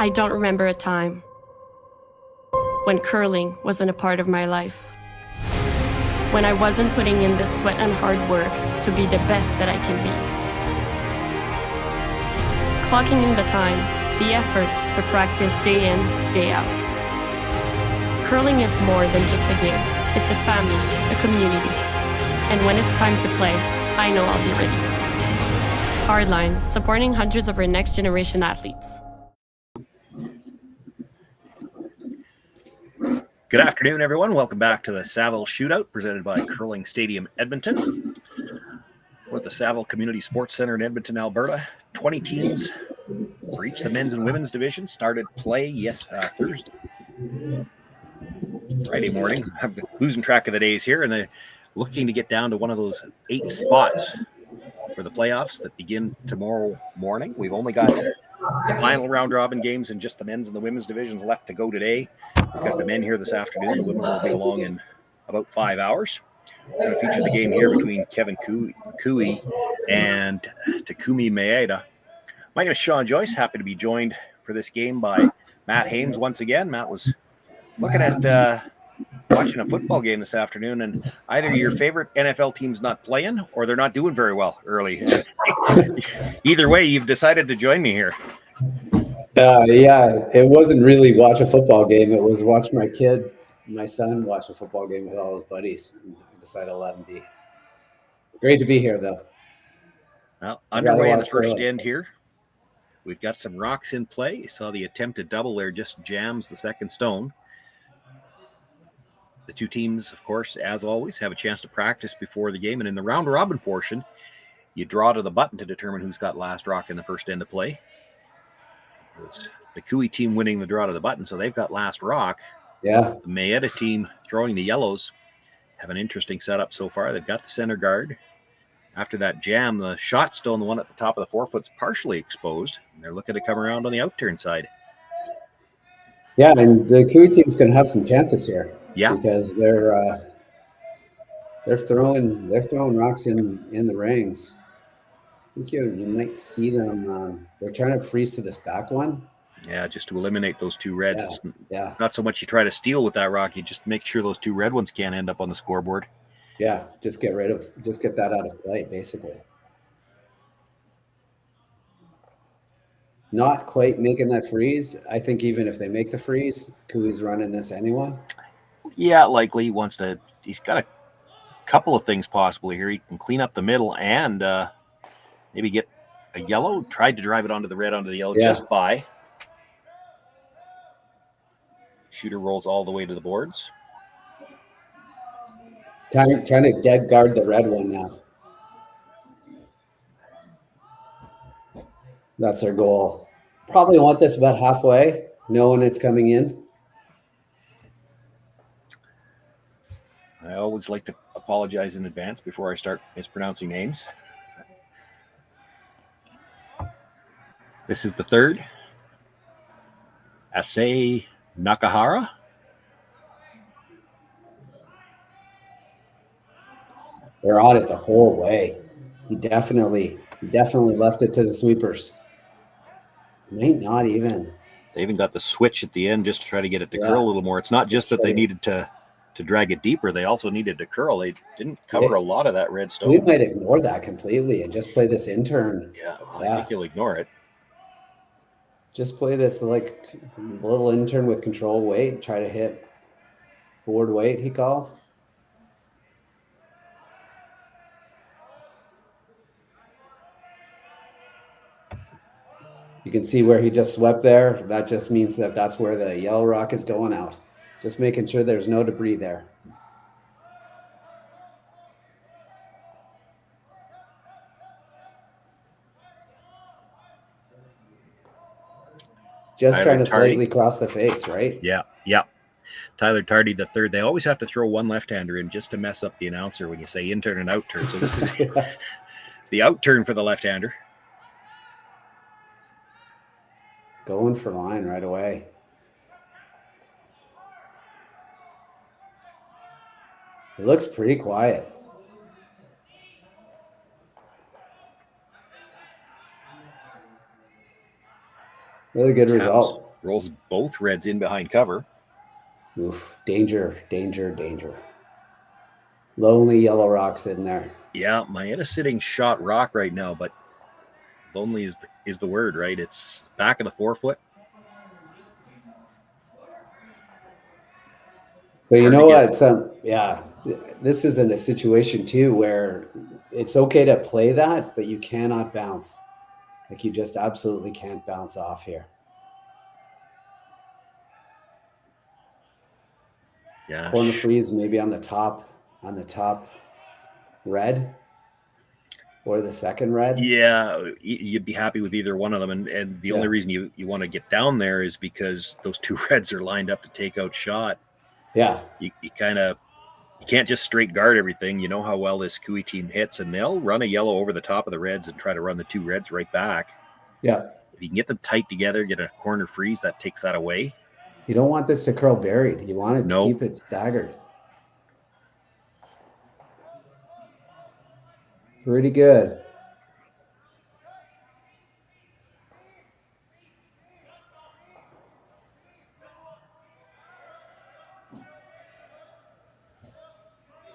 I don't remember a time when curling wasn't a part of my life. When I wasn't putting in the sweat and hard work to be the best that I can be. Clocking in the time, the effort to practice day in, day out. Curling is more than just a game. It's a family, a community. And when it's time to play, I know I'll be ready. Hardline, supporting hundreds of our next generation athletes. Good afternoon, everyone. Welcome back to the Saville Shootout, presented by Curling Stadium Edmonton. We're at the Saville Community Sports Center in Edmonton, Alberta. 20 teams for each of the men's and women's division started play Friday morning. I'm losing track of the days here, and they're looking to get down to one of those 8 spots for the playoffs that begin tomorrow morning. We've only got the final round-robin games in just the men's and the women's divisions left to go today. We've got the men here this afternoon. The women will be along in about 5 hours. We're going to feature the game here between Kevin Cooey and Takumi Maeda. My name is Shawn Joyce. Happy to be joined for this game by Matt Hames once again. Matt was looking at watching a football game this afternoon, and either your favorite NFL team's not playing or they're not doing very well early. Either way, you've decided to join me here. Yeah, it wasn't really watch a football game. It was watch my son watch a football game with all his buddies. I decided to let him be. It's great to be here, though. Well, underway in the first end here. We've got some rocks in play. You saw the attempted double there just jams the second stone. The two teams, of course, as always, have a chance to practice before the game. And in the round-robin portion, you draw to the button to determine who's got last rock in the first end of play. It's the Cooey team winning the draw to the button, so they've got last rock. Yeah. The Maeda team throwing the yellows have an interesting setup so far. They've got the center guard. After that jam, the shot stone, the one at the top of the forefoot's partially exposed. And they're looking to come around on the outturn side. Yeah, and the Cooey team's going to have some chances here. Yeah, because they're throwing rocks in the rings. I think you might see them. They're trying to freeze to this back one. Yeah, just to eliminate those two reds. Yeah. It's not so much you try to steal with that rock, you just make sure those two red ones can't end up on the scoreboard. Yeah, just get that out of play, basically. Not quite making that freeze. I think even if they make the freeze, Cooey's running this anyway. Yeah, likely. He's got a couple of things possibly here. He can clean up the middle and maybe get a yellow. Tried to drive it onto the red, onto the yellow, just by. Shooter rolls all the way to the boards. Trying to dead guard the red one now. That's their goal. Probably want this about halfway, knowing it's coming in. I always like to apologize in advance before I start mispronouncing names. This is the third. Asai Nakahara. They're on it the whole way. He definitely left it to the sweepers. Might not even. They even got the switch at the end just to try to get it to curl a little more. It's not just that they needed to drag it deeper. They also needed to curl. They didn't cover a lot of that red stone. We might ignore that completely and just play this intern. Yeah, I think you'll ignore it. Just play this like little intern with control weight. Try to hit board weight, he called. You can see where he just swept there. That just means that that's where the yellow rock is going out. Just making sure there's no debris there. Just trying to slightly cross the face, right? Yeah. Tyler Tardy, the third. They always have to throw one left-hander in just to mess up the announcer when you say in-turn and out-turn. So this is the out-turn for the left-hander. Going for line right away. It looks pretty quiet. Really good result. rolls both reds in behind cover. Oof, danger, danger, danger. Lonely yellow rock's in there. Yeah, Maeda's sitting shot rock right now, but lonely is the word, right? It's back of the 4-foot. So you know what? This isn't a situation too where it's okay to play that, but you cannot bounce. Like you just absolutely can't bounce off here. Yeah, corner freeze maybe on the top red or the second red. Yeah, you'd be happy with either one of them, and the only reason you want to get down there is because those two reds are lined up to take out shot. Yeah, you can't just straight guard everything. You know how well this Cooey team hits, and they'll run a yellow over the top of the reds and try to run the two reds right back. Yeah, if you can get them tight together, get a corner freeze, that takes that away. You don't want this to curl buried. You want it to keep it staggered. Pretty good.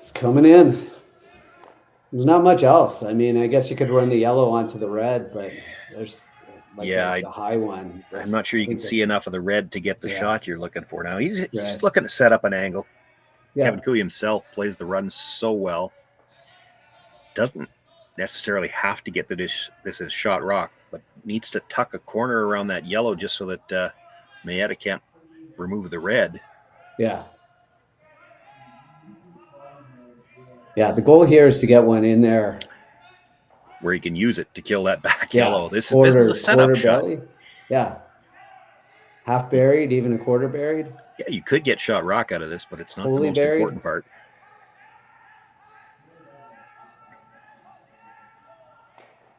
It's coming in. There's not much else. I mean, I guess you could run the yellow onto the red, but there's the high one. I'm not sure you can see enough of the red to get the shot you're looking for now. He's just looking to set up an angle. Yeah. Kevin Cooey himself plays the run so well. Doesn't necessarily have to get to this is shot rock, but needs to tuck a corner around that yellow just so that Maeda can't remove the red. Yeah. Yeah, the goal here is to get one in there where he can use it to kill that back yellow. This is a setup shot. Belly. Yeah. Half buried, even a quarter buried. Yeah, you could get shot rock out of this, but it's not the most important part.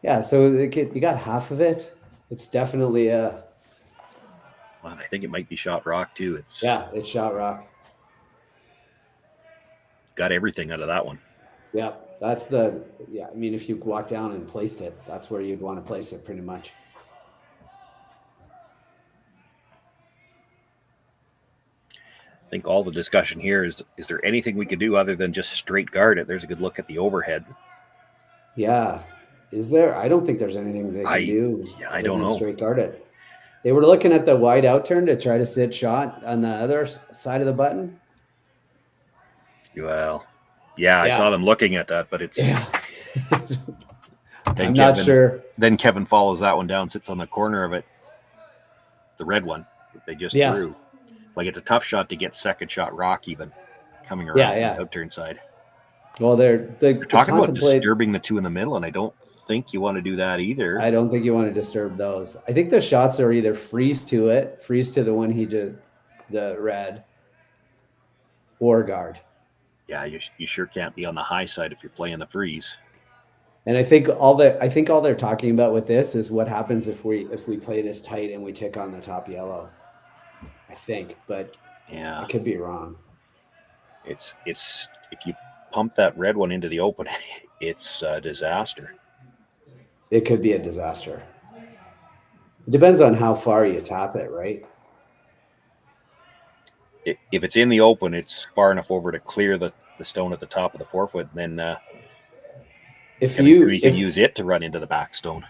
Yeah, so you got half of it. It's definitely a... Well, I think it might be shot rock too. It's shot rock. Got everything out of that one. Yeah, I mean, if you walk down and placed it, that's where you'd want to place it pretty much. I think all the discussion here is there anything we could do other than just straight guard it? There's a good look at the overhead. Yeah. Is there? I don't think there's anything they can do. Yeah, I don't know. Straight guard it. They were looking at the wide out turn to try to sit shot on the other side of the button. Well, I saw them looking at that, but it's. Yeah. I'm not sure. Then Kevin follows that one down, sits on the corner of it, the red one that they just threw. Like it's a tough shot to get second shot rock even coming around the out turn side. Well, they're talking about disturbing the two in the middle, and I don't think you want to do that either. I don't think you want to disturb those. I think the shots are either freeze to the one he did, the red, or guard. Yeah, you sure can't be on the high side if you're playing the freeze. And I think all they're talking about with this is what happens if we play this tight and we tick on the top yellow. I think, but I could be wrong. It's if you pump that red one into the open, it's a disaster. It could be a disaster. It depends on how far you tap it, right? If it's in the open, it's far enough over to clear the stone at the top of the 4-foot, and then if you can use it to run into the back stone.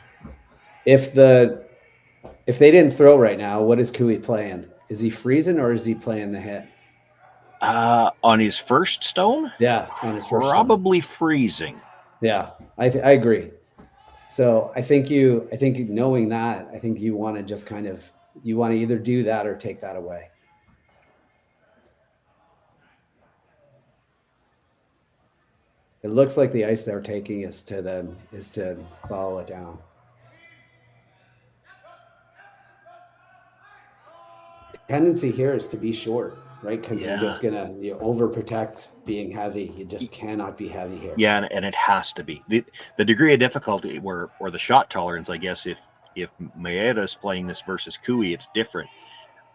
If they didn't throw right now, what is Cooey playing? Is he freezing or is he playing the hit? On his first stone? Yeah, on his first probably stone. Freezing. Yeah, I agree. So I think knowing that, I think you want to just you want to either do that or take that away. It looks like the ice they're taking is to follow it down. The tendency here is to be short, right? Because you're just gonna overprotect being heavy. You just cannot be heavy here. Yeah, and it has to be the degree of difficulty or the shot tolerance. I guess if Maeda is playing this versus Cooey, it's different.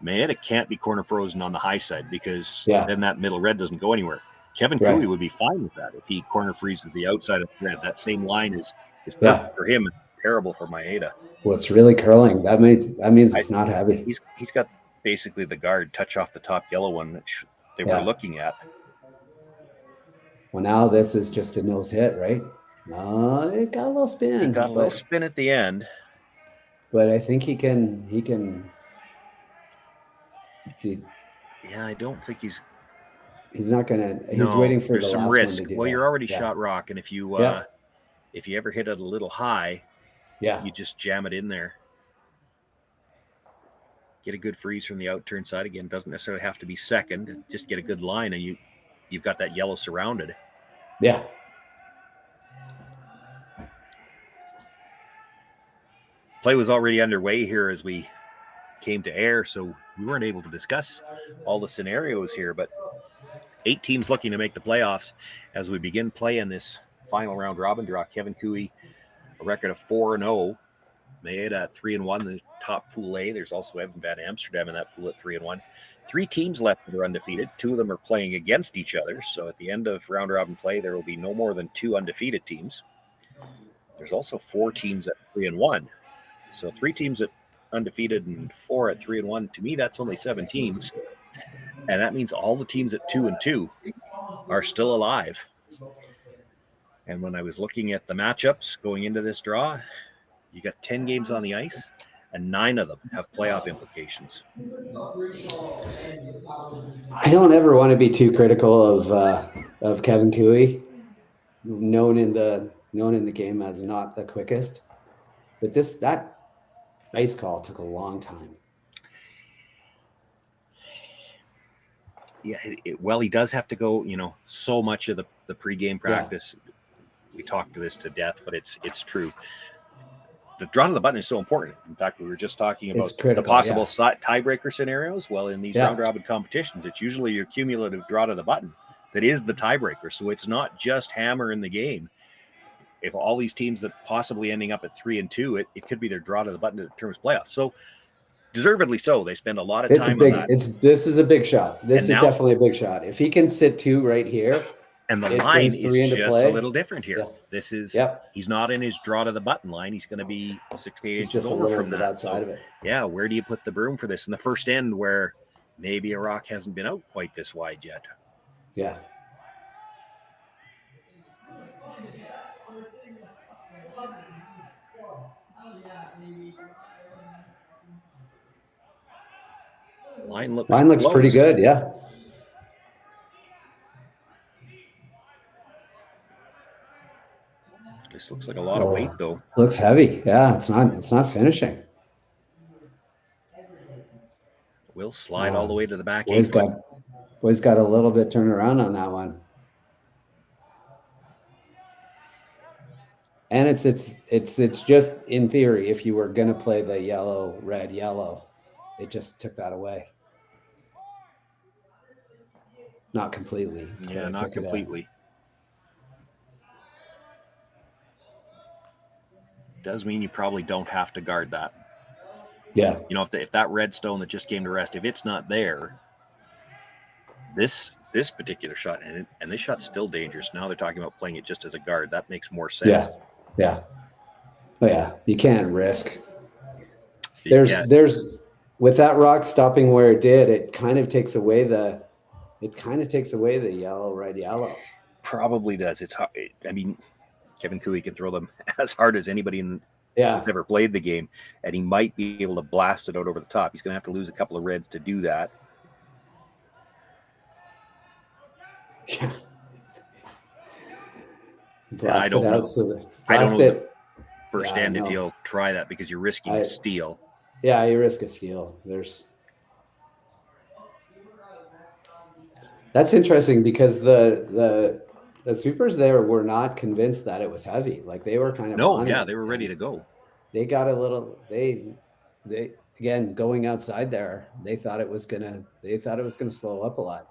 Maeda can't be corner frozen on the high side because then that middle red doesn't go anywhere. Kevin Cooey would be fine with that if he corner freezes the outside of the red. That same line is perfect for him. terrible for Maeda. Well, it's really curling. That means it's not heavy. He's got basically the guard touch off the top yellow one that they were looking at. Well, now this is just a nose hit, right? No, it got a little spin. He got a little spin at the end. But I think he can see. Yeah, I don't think he's not gonna. He's waiting for the last risk. one to do. Well, you're already shot rock, and if you ever hit it a little high, you just jam it in there. Get a good freeze from the out turn side again. Doesn't necessarily have to be second. Just get a good line, and you've got that yellow surrounded. Yeah. Play was already underway here as we came to air, so we weren't able to discuss all the scenarios here, but 8 teams looking to make the playoffs as we begin playing this final round robin draw. Kevin Cooey, a record of 4-0. Maeda at 3-1, the top pool A. There's also Evan Van Amsterdam in that pool at 3-1. 3 teams left that are undefeated. 2 of them are playing against each other. So at the end of round robin play, there will be no more than 2 undefeated teams. There's also 4 teams at 3-1. So 3 teams at undefeated and 4 at 3-1. To me, that's only 7 teams. And that means all the teams at 2-2 are still alive. And when I was looking at the matchups going into this draw, you got 10 games on the ice, and 9 of them have playoff implications. I don't ever want to be too critical of Kevin Cooey, known in the game as not the quickest, but that ice call took a long time. Yeah, he does have to go. So much of the pregame practice. Yeah. We talked to this to death, but it's true. The draw to the button is so important. In fact, we were just talking about the possible tiebreaker scenarios. Well, in these round-robin competitions, it's usually your cumulative draw to the button that is the tiebreaker. So it's not just hammer in the game. If all these teams that possibly ending up at 3-2, it could be their draw to the button that determines playoffs. So deservedly so. They spend a lot of time on that. This is a big shot. This is definitely a big shot. If he can sit 2 right here. And the line is just a little different here. Yeah. This is he's not in his draw to the button line. He's going to be 6 to 8 inches over from that. Outside of it. Yeah, where do you put the broom for this in the first end where maybe a rock hasn't been out quite this wide yet? Yeah. Line looks closed. Pretty good, yeah. This looks like a lot of weight, though. Looks heavy. Yeah, it's not finishing. Will slide all the way to the back. Boy's got a little bit turnaround on that one. And it's just in theory, if you were gonna play the yellow, red, yellow, it just took that away. Not completely. Yeah, not completely. Does mean you probably don't have to guard that. Yeah. If that red stone that just came to rest, if it's not there, this particular shot, and this shot's still dangerous. Now they're talking about playing it just as a guard. That makes more sense. Yeah. Oh yeah. You can't risk. There's with that rock stopping where it did, it kind of takes away the yellow, red, yellow. Probably does. It's hard. Kevin Cooey can throw them as hard as anybody who's ever played the game, and he might be able to blast it out over the top. He's going to have to lose a couple of reds to do that. Yeah. I don't know. I don't know firsthand if he'll try that because you're risking a steal. Yeah, you risk a steal. That's interesting because the sweepers there were not convinced that it was heavy. Like they were kind of they were ready to go. They got a little they again going outside there. They thought it was gonna slow up a lot.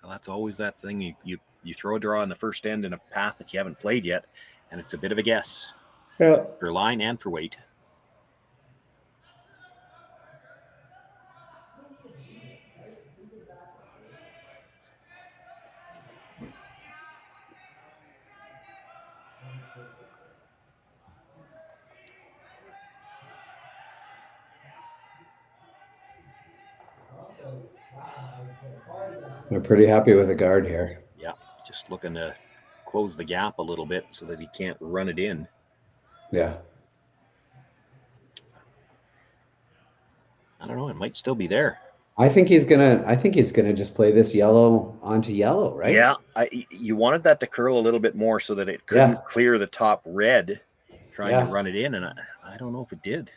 Well, that's always that thing. You throw a draw in the first end in a path that you haven't played yet, and it's a bit of a guess. Yeah. For line and for weight. We're pretty happy with the guard here. Yeah, just looking to close the gap a little bit so that he can't run it in. Yeah. I don't know. It might still be there. I think he's gonna just play this yellow onto yellow, right? Yeah, you wanted that to curl a little bit more so that it couldn't clear the top red, trying to run it in, and I don't know if it did.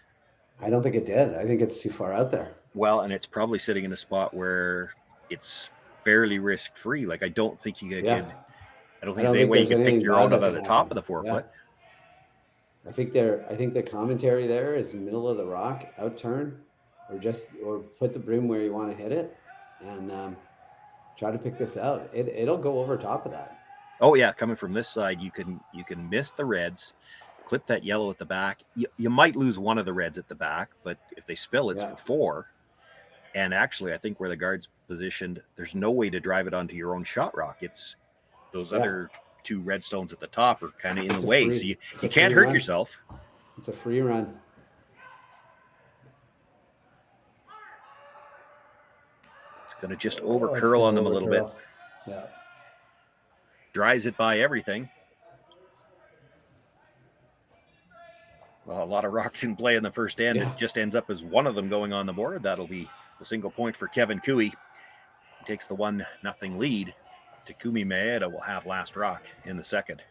I don't think it did. I think it's too far out there. Well, and it's probably sitting in a spot where it's fairly risk-free. Like I don't think you could. I don't think there's any way you could pick your own out of the top of the 4-foot. I think the commentary there is middle of the rock, out turn, or put the broom where you want to hit it, and try to pick this out. It'll go over top of that. Oh yeah, coming from this side, you can miss the reds, clip that yellow at the back. You might lose one of the reds at the back, but if they spill, it's for 4. And actually, I think where the guard's positioned, there's no way to drive it onto your own shot rock. It's those other 2 red stones at the top are kind of in the way, so you can't hurt yourself. It's a free run. It's going to just over curl on them a little bit. Yeah. Drives it by everything. Well, a lot of rocks in play in the first end. It just ends up as one of them going on the board. That'll be a single point for Kevin Cooey. He takes the 1-0 lead. Takumi Maeda will have last rock in the second.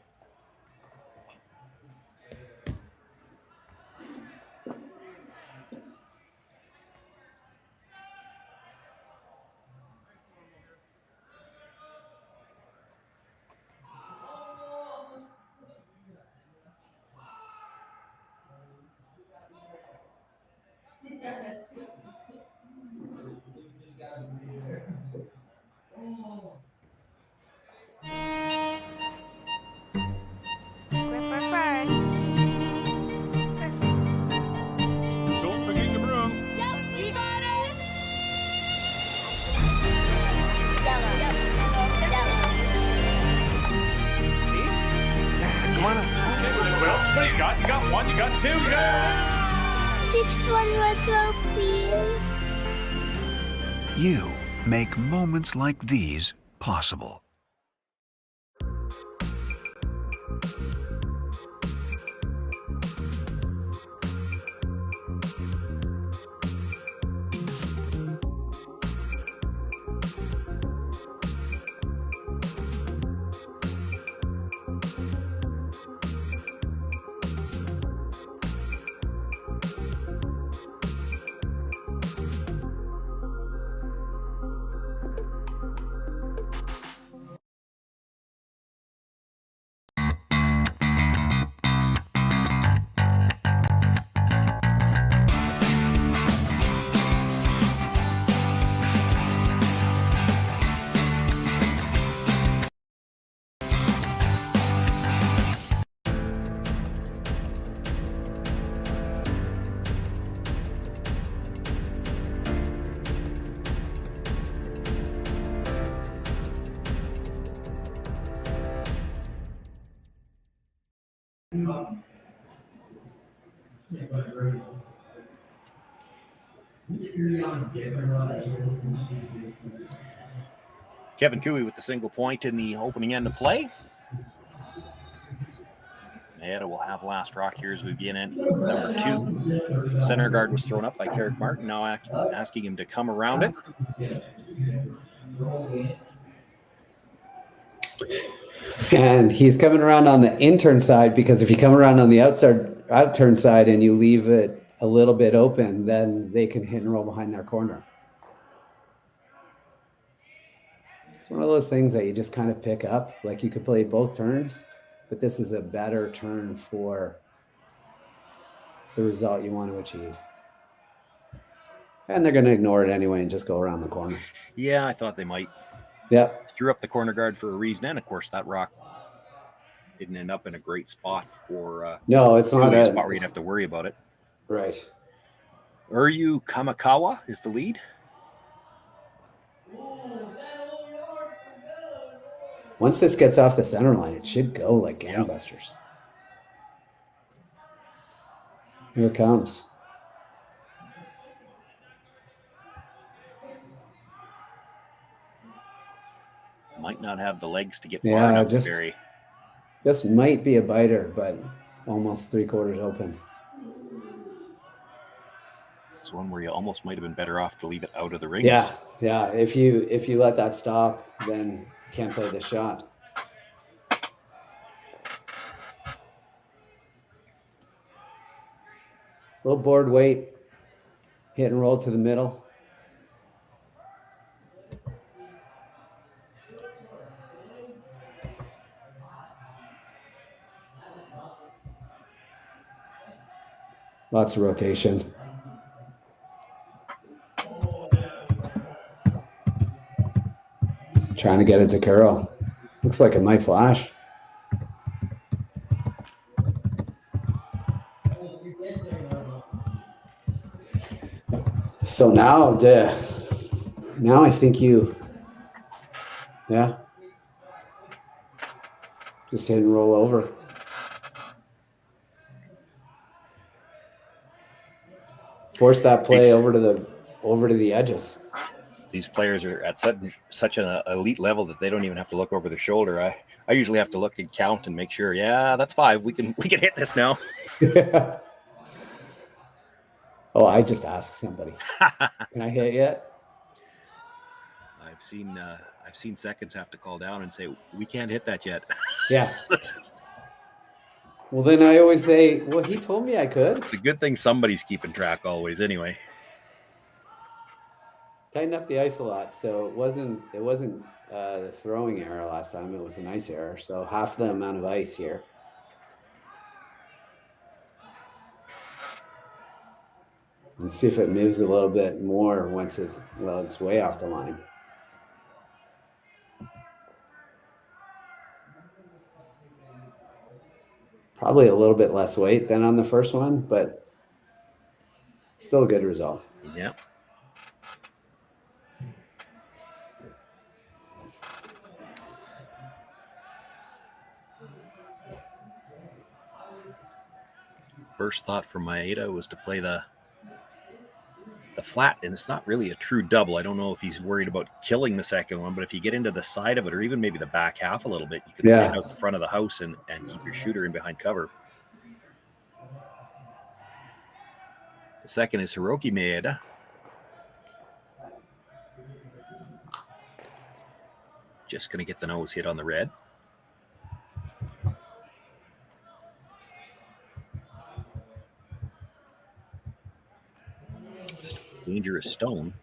Don't forget your brooms. Yep, you got it. Come on up. Okay, well, what do you got? You got 1, you got 2, you got... Just one more throw, please. You make moments like these possible. Kevin Cooey with the single point in the opening end of play. Maeda will have last rock here as we begin in number 2. Center guard was thrown up by Carrick Martin, now asking him to come around it. And he's coming around on the in-turn side, because if you come around on the out-turn side and you leave it a little bit open, then they can hit and roll behind their corner. It's one of those things that you just kind of pick up. Like, you could play both turns, but this is a better turn for the result you want to achieve. And they're going to ignore it anyway and just go around the corner. Yeah, I thought they might. Yep. Threw up the corner guard for a reason, and of course that rock didn't end up in a great spot for no, it's not a spot where you'd have to worry about it. Right. Uryu Kamikawa is the lead. Once this gets off the center line, it should go like gangbusters. Here it comes. not have the legs to get far Yeah, enough just to bury. This might be a biter, but almost 3/4 open. It's one where you almost might have been better off to leave it out of the rings. Yeah. If you let that stop, then you can't play the shot. Little board weight, hit and roll to the middle. Lots of rotation. Trying to get it to Curl. Looks like it might flash. So now I think just hit and roll over. Force that play over to the edges. These players are at such an elite level that they don't even have to look over their shoulder. I usually have to look and count and make sure. Yeah, that's 5. We can hit this now. Oh, I just asked somebody. Can I hit yet? I've seen seconds have to call down and say we can't hit that yet. Yeah. Well, then I always say, well, he told me I could. It's a good thing somebody's keeping track always anyway. Tighten up the ice a lot, so it wasn't the throwing error last time. It was an ice error, so half the amount of ice here. And see if it moves a little bit more once it's way off the line. Probably a little bit less weight than on the first one, but still a good result. Yeah. First thought from Maeda was to play the flat, and it's not really a true double. I don't know if he's worried about killing the second one, but if you get into the side of it or even maybe the back half a little bit, you can push out the front of the house and keep your shooter in behind cover. The second is Takumi Maeda. Just going to get the nose hit on the red. Dangerous stone.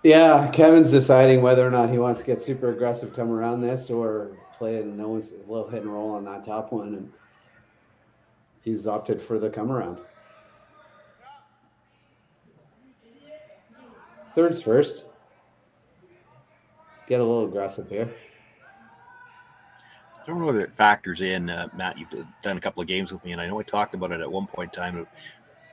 Yeah, Kevin's deciding whether or not he wants to get super aggressive, come around this, or play a nose, a little hit and roll on that top one, and he's opted for the come around. Third's first. Get a little aggressive here. I don't know whether it factors in, Matt. You've done a couple of games with me, and I know I talked about it at one point in time.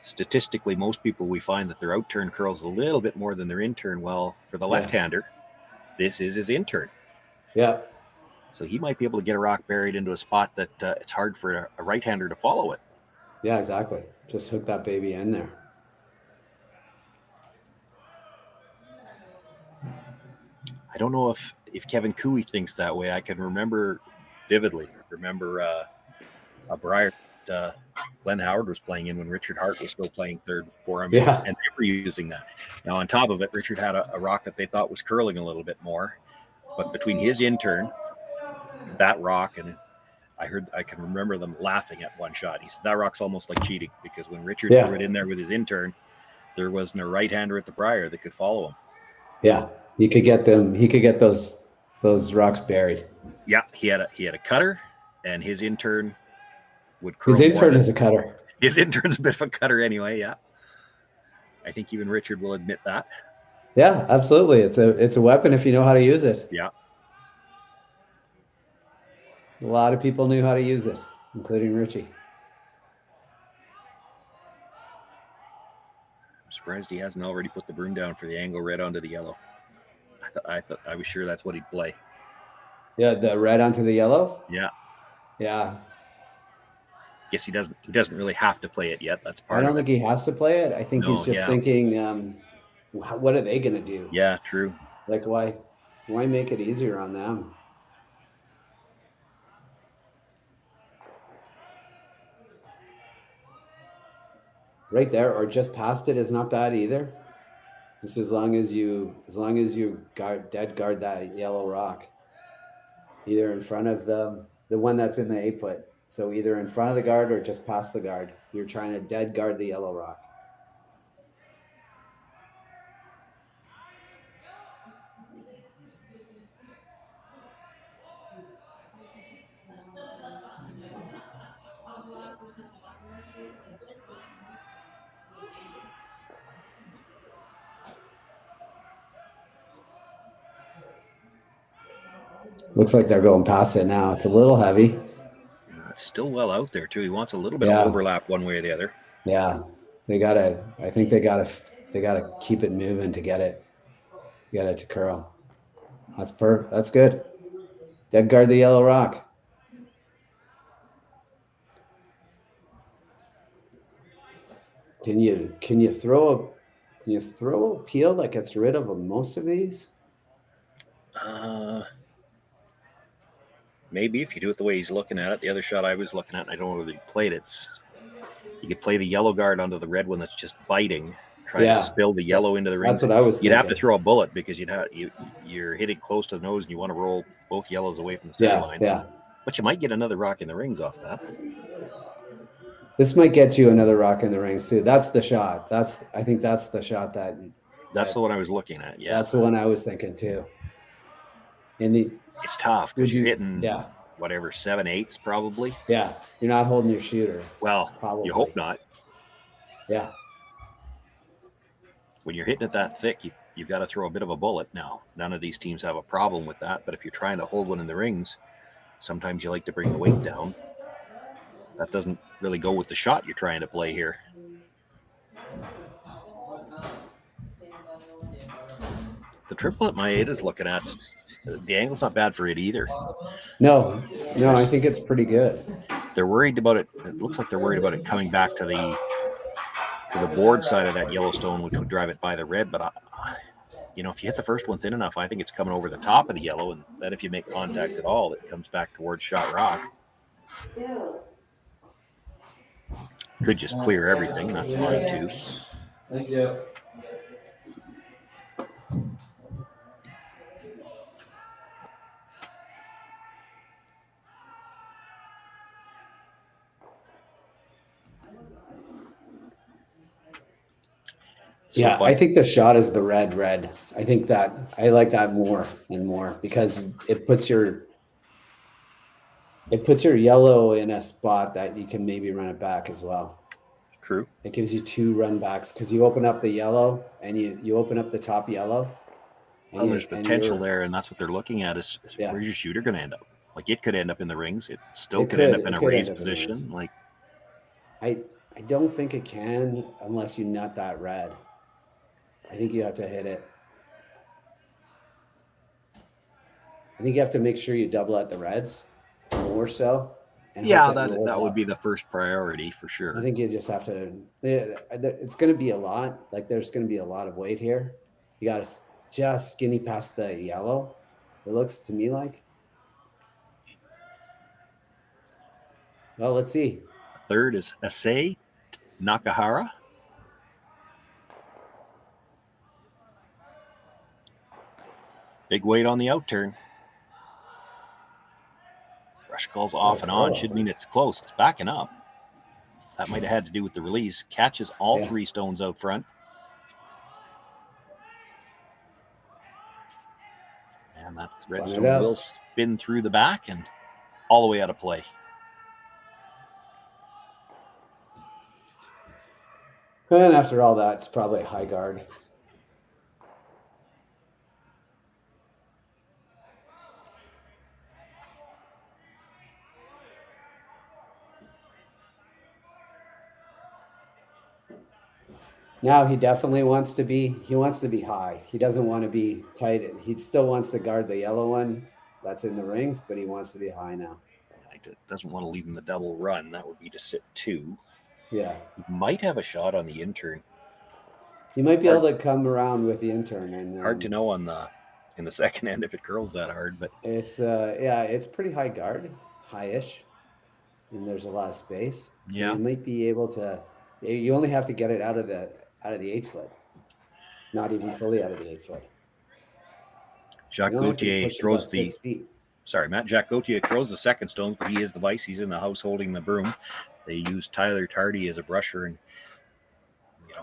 Statistically, most people, we find that their out-turn curls a little bit more than their in-turn. Well, for the left-hander, this is his in-turn. Yeah. So he might be able to get a rock buried into a spot that it's hard for a right-hander to follow it. Yeah, exactly. Just hook that baby in there. I don't know if Kevin Cooey thinks that way. I can remember vividly. A Briar Glenn Howard was playing in when Richard Hart was still playing third for him, and they were using that. Now, on top of it, Richard had a rock that they thought was curling a little bit more, but between his in-turn, that rock, and I can remember them laughing at one shot. He said that rock's almost like cheating, because when Richard threw it in there with his in-turn, there wasn't a right-hander at the Briar that could follow him. Yeah, he could get them. He could get those rocks buried. Yeah, he had a cutter, and his in-turn would curl. His intern is a cutter. His intern's a bit of a cutter anyway, yeah. I think even Richard will admit that. Yeah, absolutely. It's a weapon if you know how to use it. Yeah. A lot of people knew how to use it, including Richie. I'm surprised he hasn't already put the broom down for the angle red onto the yellow. I was sure that's what he'd play. Yeah, the red onto the yellow? Yeah. Yeah. Guess he doesn't really have to play it yet. That's part of it. I don't think he has to play it. I think he's just thinking, what are they going to do? Yeah, true. Like, why make it easier on them? right there or just past it is not bad either. Just as long as you dead guard that yellow rock, either in front of the one that's in the 8-foot. So either in front of the guard or just past the guard. You're trying to dead guard the yellow rock. Looks like they're going past it now. It's a little heavy. It's still well out there too. He wants a little bit Yeah. of overlap one way or the other. Yeah, I think they gotta keep it moving to get it to curl. That's good. Dead guard the yellow rock. Can you throw a peel that gets rid of most of these? Maybe if you do it the way he's looking at it. The other shot I was looking at, and I don't know whether he played it. You could play the yellow guard onto the red one that's just biting. Try to spill the yellow into the ring. That's what I was thinking. You'd have to throw a bullet because you're hitting close to the nose and you want to roll both yellows away from the center line. Yeah. But you might get another rock in the rings off that. This might get you another rock in the rings too. That's the shot. I think that's the shot That's the one I was looking at. Yeah. That's the one I was thinking too. It's tough because you're hitting whatever 7/8 probably. Yeah, you're not holding your shooter. Well, probably. You hope not. Yeah. When you're hitting it that thick, you've got to throw a bit of a bullet. Now, none of these teams have a problem with that, but if you're trying to hold one in the rings, sometimes you like to bring the weight down. That doesn't really go with the shot you're trying to play here. The triple that Maeda's looking at, the angle's not bad for it either. No, I think it's pretty good. They're worried about it. It looks like they're worried about it coming back to the board side of that Yellowstone, which would drive it by the red. But, if you hit the first one thin enough, I think it's coming over the top of the yellow. And then if you make contact at all, it comes back towards shot rock. Could just clear everything. That's fine, too. Thank you. Yeah, I think the shot is the red. I think that I like that more and more because it puts your yellow in a spot that you can maybe run it back as well. True. It gives you 2 run backs because you open up the yellow and you open up the top yellow. Well, there's potential there, and that's what they're looking at is where's your shooter going to end up? Like it could end up in the rings. It still could end up in a raised position. Like I don't think it can unless you nut that red. I think you have to hit it. I think you have to make sure you double at the reds more so. And that would be the first priority for sure. I think you just have to. It's going to be a lot. Like there's going to be a lot of weight here. You got to just skinny past the yellow. It looks to me like. Well, let's see. Third is Issei Nakahara. Big weight on the out turn. Rush calls off and on. Should mean it's close. It's backing up. That might have had to do with the release. Catches all 3 stones out front. And that redstone will spin through the back and all the way out of play. And after all that, it's probably a high guard. Now he definitely wants to be high. He doesn't want to be tight. He still wants to guard the yellow one that's in the rings, but he wants to be high now. He doesn't want to leave him the double run. That would be to sit 2. Yeah. He might have a shot on the intern. He might be able to come around with the intern. And hard to know in the second end if it curls that hard, but it's pretty high guard, high-ish, and there's a lot of space. Yeah. So you might be able to You only have to get it out of the 8-foot, not even fully out of the 8-foot. Jacques You only have to Gauthier push it throws about 6 feet. Sorry, Matt. Jacques Gauthier throws the second stone, but he is the vice. He's in the house holding the broom. They use Tyler Tardy as a brusher, and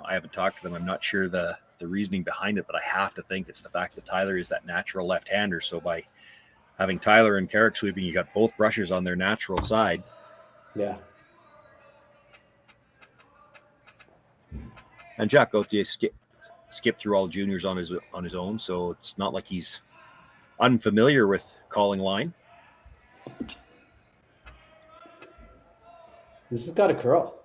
I haven't talked to them. I'm not sure the reasoning behind it, but I have to think it's the fact that Tyler is that natural left-hander. So by having Tyler and Carrick sweeping, you got both brushers on their natural side. Yeah. And Jacques Gauthier skipped through all juniors on his own, so it's not like he's unfamiliar with calling line. This has got a curl.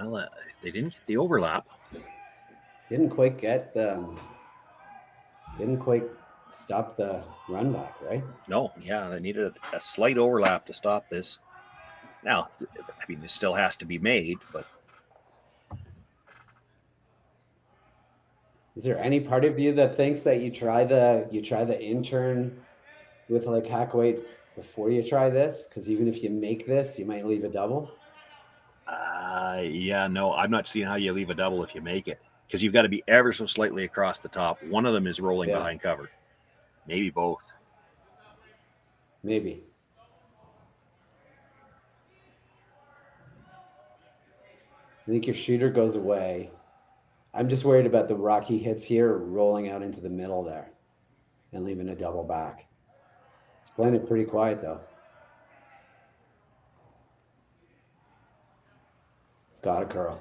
Well, they didn't get the overlap. Didn't quite stop the run back, right? No, yeah, they needed a slight overlap to stop this. Now, I mean, this still has to be made, but is there any part of you that thinks that you try the intern with like hack weight before you try this? Because even if you make this, you might leave a double. Yeah, no, I'm not seeing how you leave a double if you make it, because you've got to be ever so slightly across the top. One of them is rolling behind cover, maybe both. Maybe. I think your shooter goes away. I'm just worried about the rock he hits here rolling out into the middle there and leaving a double back. It's playing it pretty quiet though. It's got a curl.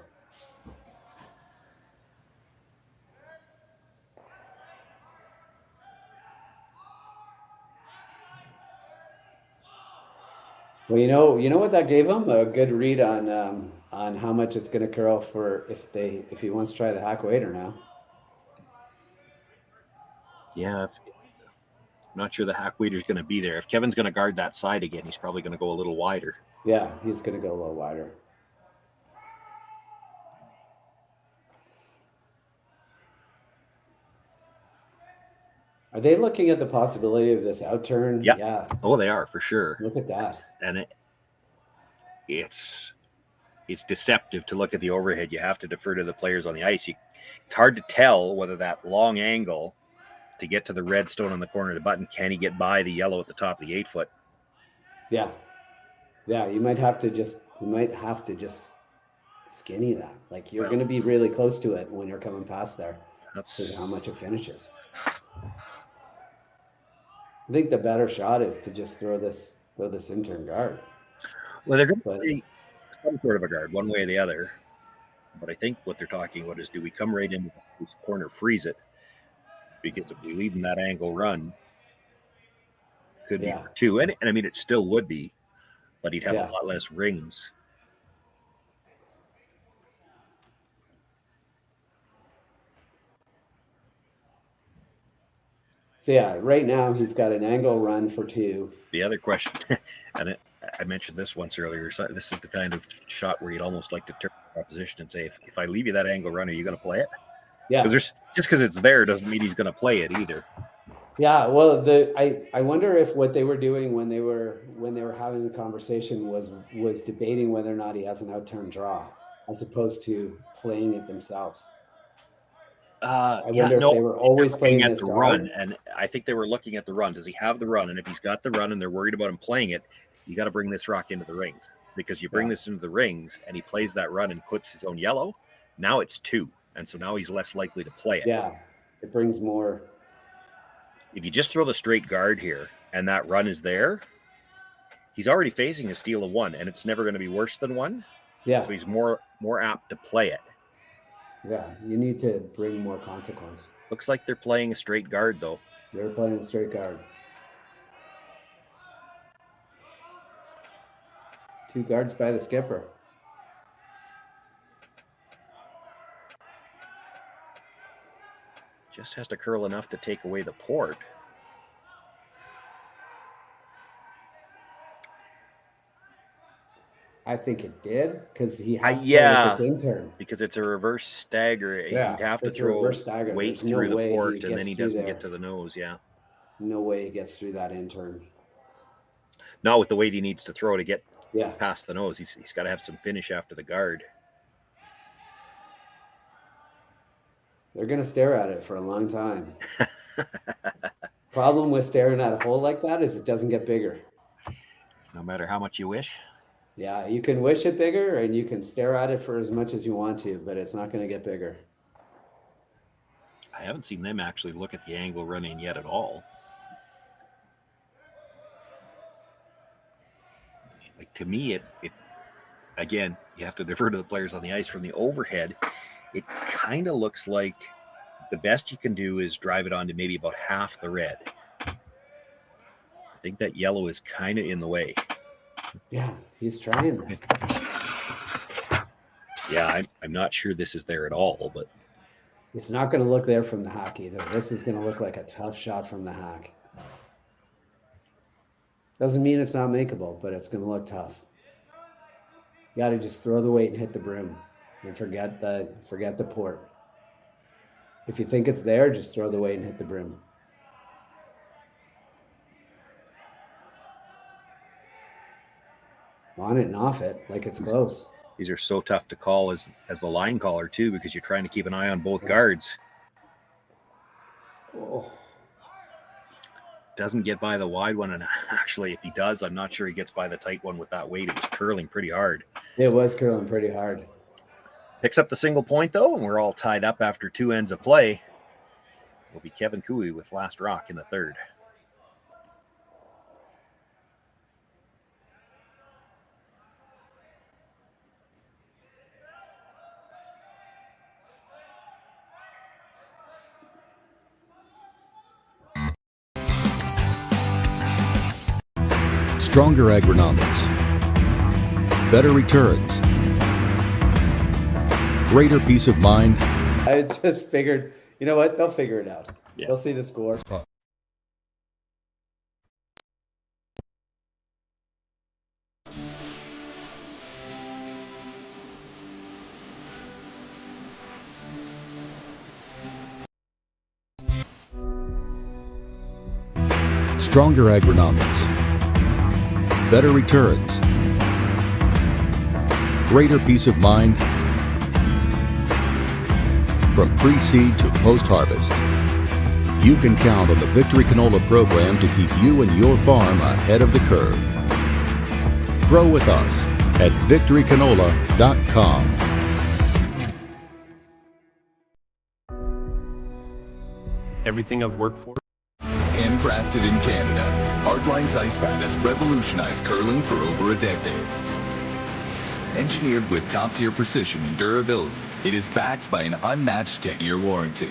Well, you know what that gave him? A good read on how much it's going to curl for if he wants to try the hack waiter now. Yeah, I'm not sure the hack waiter's going to be there. If Kevin's going to guard that side again, he's probably going to go a little wider. Yeah, he's going to go a little wider. Are they looking at the possibility of this outturn? Yeah. Oh, they are for sure. Look at that. And it's deceptive to look at the overhead. You have to defer to the players on the ice. It's hard to tell whether that long angle to get to the red stone on the corner of the button, can he get by the yellow at the top of the 8-foot? Yeah. You might have to just skinny that. Like you're going to be really close to it when you're coming past there. That's how much it finishes. I think the better shot is to just throw this intern guard. Well, they're going to be some sort of a guard, one way or the other. But I think what they're talking about is, do we come right into the corner, freeze it? Because if we leave him that angle run, could be two. And I mean, it still would be, but he'd have a lot less rings. So right now he's got an angle run for 2. The other question, and I mentioned this once earlier, so this is the kind of shot where you'd almost like to turn the opposition and say, if I leave you that angle run, are you going to play it? Yeah. Because just because it's there doesn't mean he's going to play it either. Yeah. Well, I wonder if what they were doing when they were having the conversation was debating whether or not he has an outturn draw, as opposed to playing it themselves. I wonder if they were always playing at the run, and I think they were looking at the run. Does he have the run? And if he's got the run, and they're worried about him playing it, you got to bring this rock into the rings, because you bring this into the rings, and he plays that run and clips his own yellow. Now it's 2, and so now he's less likely to play it. Yeah, it brings more. If you just throw the straight guard here, and that run is there, he's already facing a steal of 1, and it's never going to be worse than 1. Yeah. So he's more apt to play it. Yeah, you need to bring more consequence. Looks like they're playing a straight guard, though. They're playing a straight guard. 2 guards by the skipper. Just has to curl enough to take away the port. I think it did because he has to yeah, go with this intern. because it's a reverse stagger. Yeah, You'd have to it's a throw reverse stagger. weight There's no through the way port, he and then gets he through doesn't there. get to the nose. Yeah, No way he gets through that intern. not with the weight he needs to throw to get Yeah. past the nose. He's got to have some finish after the guard. They're going to stare at it for a long time. Problem with staring at a hole like that is it doesn't get bigger. No matter how much you wish. Yeah, you can wish it bigger and you can stare at it for as much as you want to, but it's not going to get bigger. I haven't seen them actually look at the angle running yet at all. Like, to me, it again, you have to defer to the players on the ice. From the overhead, it kind of looks like the best you can do is drive it onto maybe about half the red. I think that yellow is kind of in the way. Yeah, he's trying this. Yeah, I'm not sure this is there at all, but It's not going to look there from the hack either. This is going to look like a tough shot from the hack. Doesn't mean it's not makeable, but it's going to look tough. You got to just throw the weight and hit the brim and forget the port. If you think it's there, just throw the weight and hit the brim. On it and off it, like it's close. these are so tough to call as the line caller too, because you're trying to keep an eye on both guards. Oh. Doesn't get by the wide one, and actually, if he does, I'm not sure he gets by the tight one with that weight. It was curling pretty hard. It was curling pretty hard. Picks up the single point, though, and we're all tied up after 2 ends of play. It'll be Kevin Cooey with last rock in the third. Stronger agronomics, better returns, greater peace of mind. I just figured, you know what? They'll figure it out. Yeah. They'll see the score. Stronger agronomics, better returns, greater peace of mind. From pre-seed to post-harvest, you can count on the Victory Canola program to keep you and your farm ahead of the curve. Grow with us at victorycanola.com. Everything I've worked for. Handcrafted in Canada, Hardline's Ice Pad has revolutionized curling for over a decade. Engineered with top-tier precision and durability, it is backed by an unmatched 10-year warranty.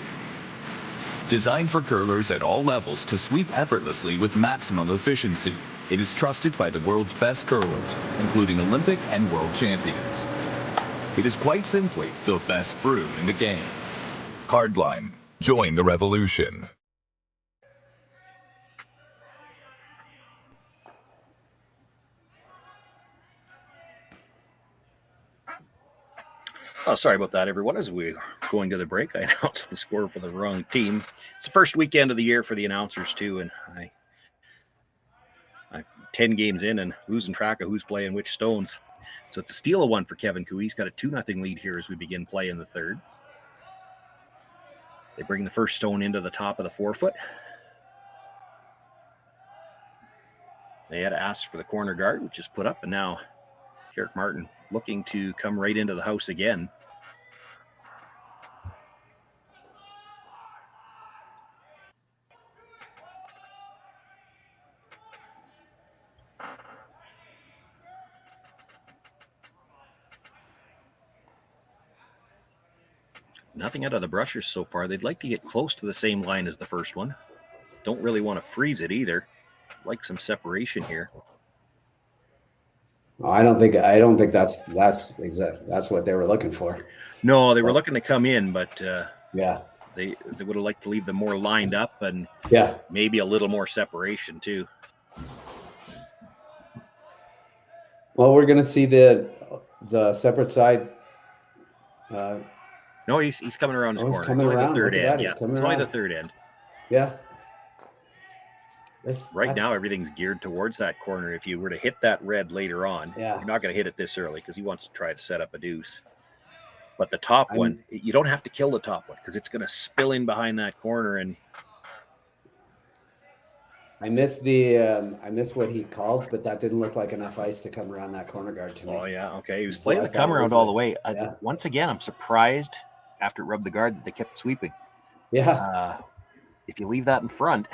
Designed for curlers at all levels to sweep effortlessly with maximum efficiency, it is trusted by the world's best curlers, including Olympic and world champions. It is quite simply the best brew in the game. Hardline. Join the revolution. Oh, sorry about that, everyone. As we're going to the break, I announced the score for the wrong team. It's the first weekend of the year for the announcers, too, and I'm 10 games in and losing track of who's playing which stones. So it's a steal of one for Kevin Cooey. He's got a 2-0 lead here as we begin play in the third. They bring the first stone into the top of the forefoot. They had asked for the corner guard, which is put up, and now Garrett Martin looking to come right into the house again. Nothing out of the brushers so far. They'd like to get close to the same line as the first one. Don't really want to freeze it either. Like some separation here. I don't think that's what they were looking for. No, they were looking to come in, but Yeah. they would have liked to leave them more lined up and Yeah. maybe a little more separation too. Well, we're gonna see the separate side. No, he's coming around his He's corner. coming It's only around. the third Look at end. that. Yeah, He's coming it's only the around. third end. Yeah. Right now, everything's geared towards that corner. If you were to hit that red later on, Yeah. you're not going to hit it this early because he wants to try to set up a deuce. But the top one, you don't have to kill the top one because it's going to spill in behind that corner. And I missed what he called, but that didn't look like enough ice to come around that corner guard to me. oh yeah, okay, he was So playing I the thought come it around was all the way. yeah. Once again, I'm surprised after it rubbed the guard that they kept sweeping. Yeah. If you leave that in front,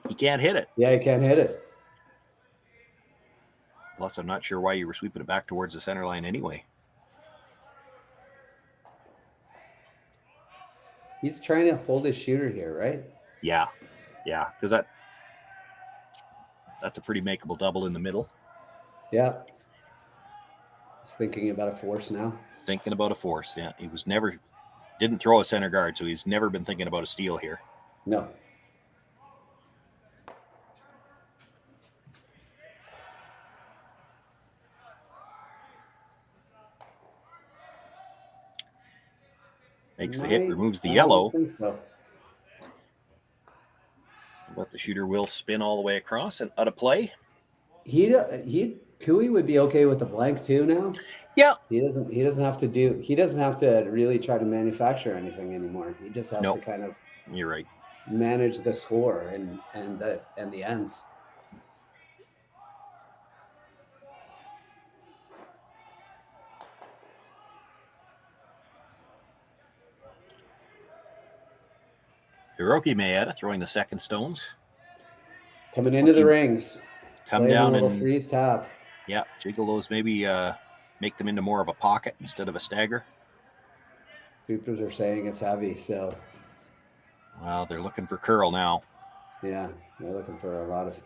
you can't hit it. Yeah, you can't hit it. Plus, I'm not sure why you were sweeping it back towards the center line anyway. He's trying to hold his shooter here, right? Yeah, because that's a pretty makeable double in the middle. Yeah. He's thinking about a force now. Thinking about a force, yeah. He didn't throw a center guard, so he's never been thinking about a steal here. No. Makes the hit, removes the yellow. I think so. But the shooter will spin all the way across and out of play. Cooey would be okay with a blank too now. Yeah. He doesn't have to really try to manufacture anything anymore. He just has to kind of You're right. manage the score and the ends. Takumi Maeda throwing the second stones. Coming into the rings. Come down a little and freeze tap. Yeah, jiggle those, maybe make them into more of a pocket instead of a stagger. Sweepers are saying it's heavy, so. Well, they're looking for curl now. Yeah, they're looking for a lot of.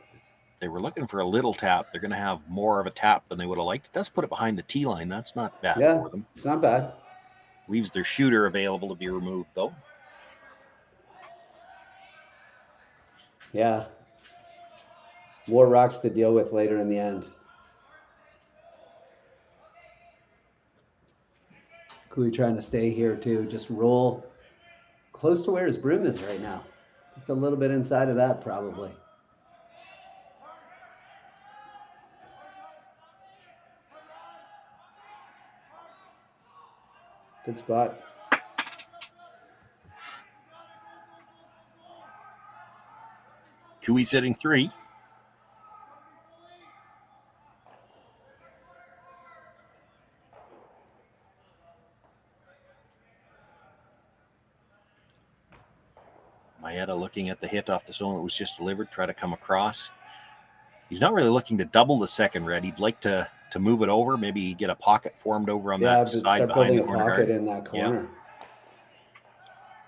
They were looking for a little tap. They're going to have more of a tap than they would have liked. It does put it behind the tee line. That's not bad for them. It's not bad. Leaves their shooter available to be removed, though. Yeah. More rocks to deal with later in the end. Cooey trying to stay here too. Just roll close to where his broom is right now. Just a little bit inside of that, probably. Good spot. Cooey sitting 3. Maeda looking at the hit off the zone that was just delivered, try to come across. He's not really looking to double the second red. He'd like to move it over, maybe get a pocket formed over on that side behind the corner guard. In that corner. Yeah.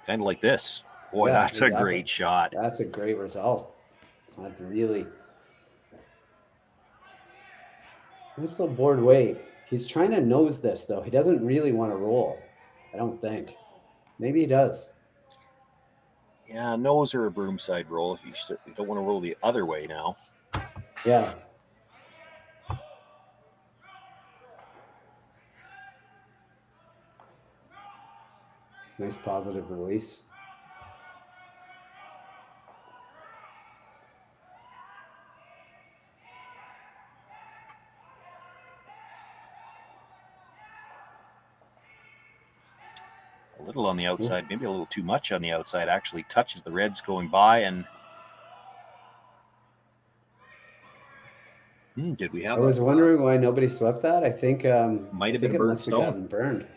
Kind of like this. Boy, that's a great shot. That's a great result. Not really. Nice little board weight. He's trying to nose this, though. He doesn't really want to roll, I don't think. Maybe he does. Yeah, nose or a broom side roll. You don't want to roll the other way now. Yeah. Nice positive release. A little on the outside, maybe a little too much on the outside. Actually touches the reds going by, and did we have? I was wondering why nobody swept that. I think might have been a burnt stone. Gotten burned.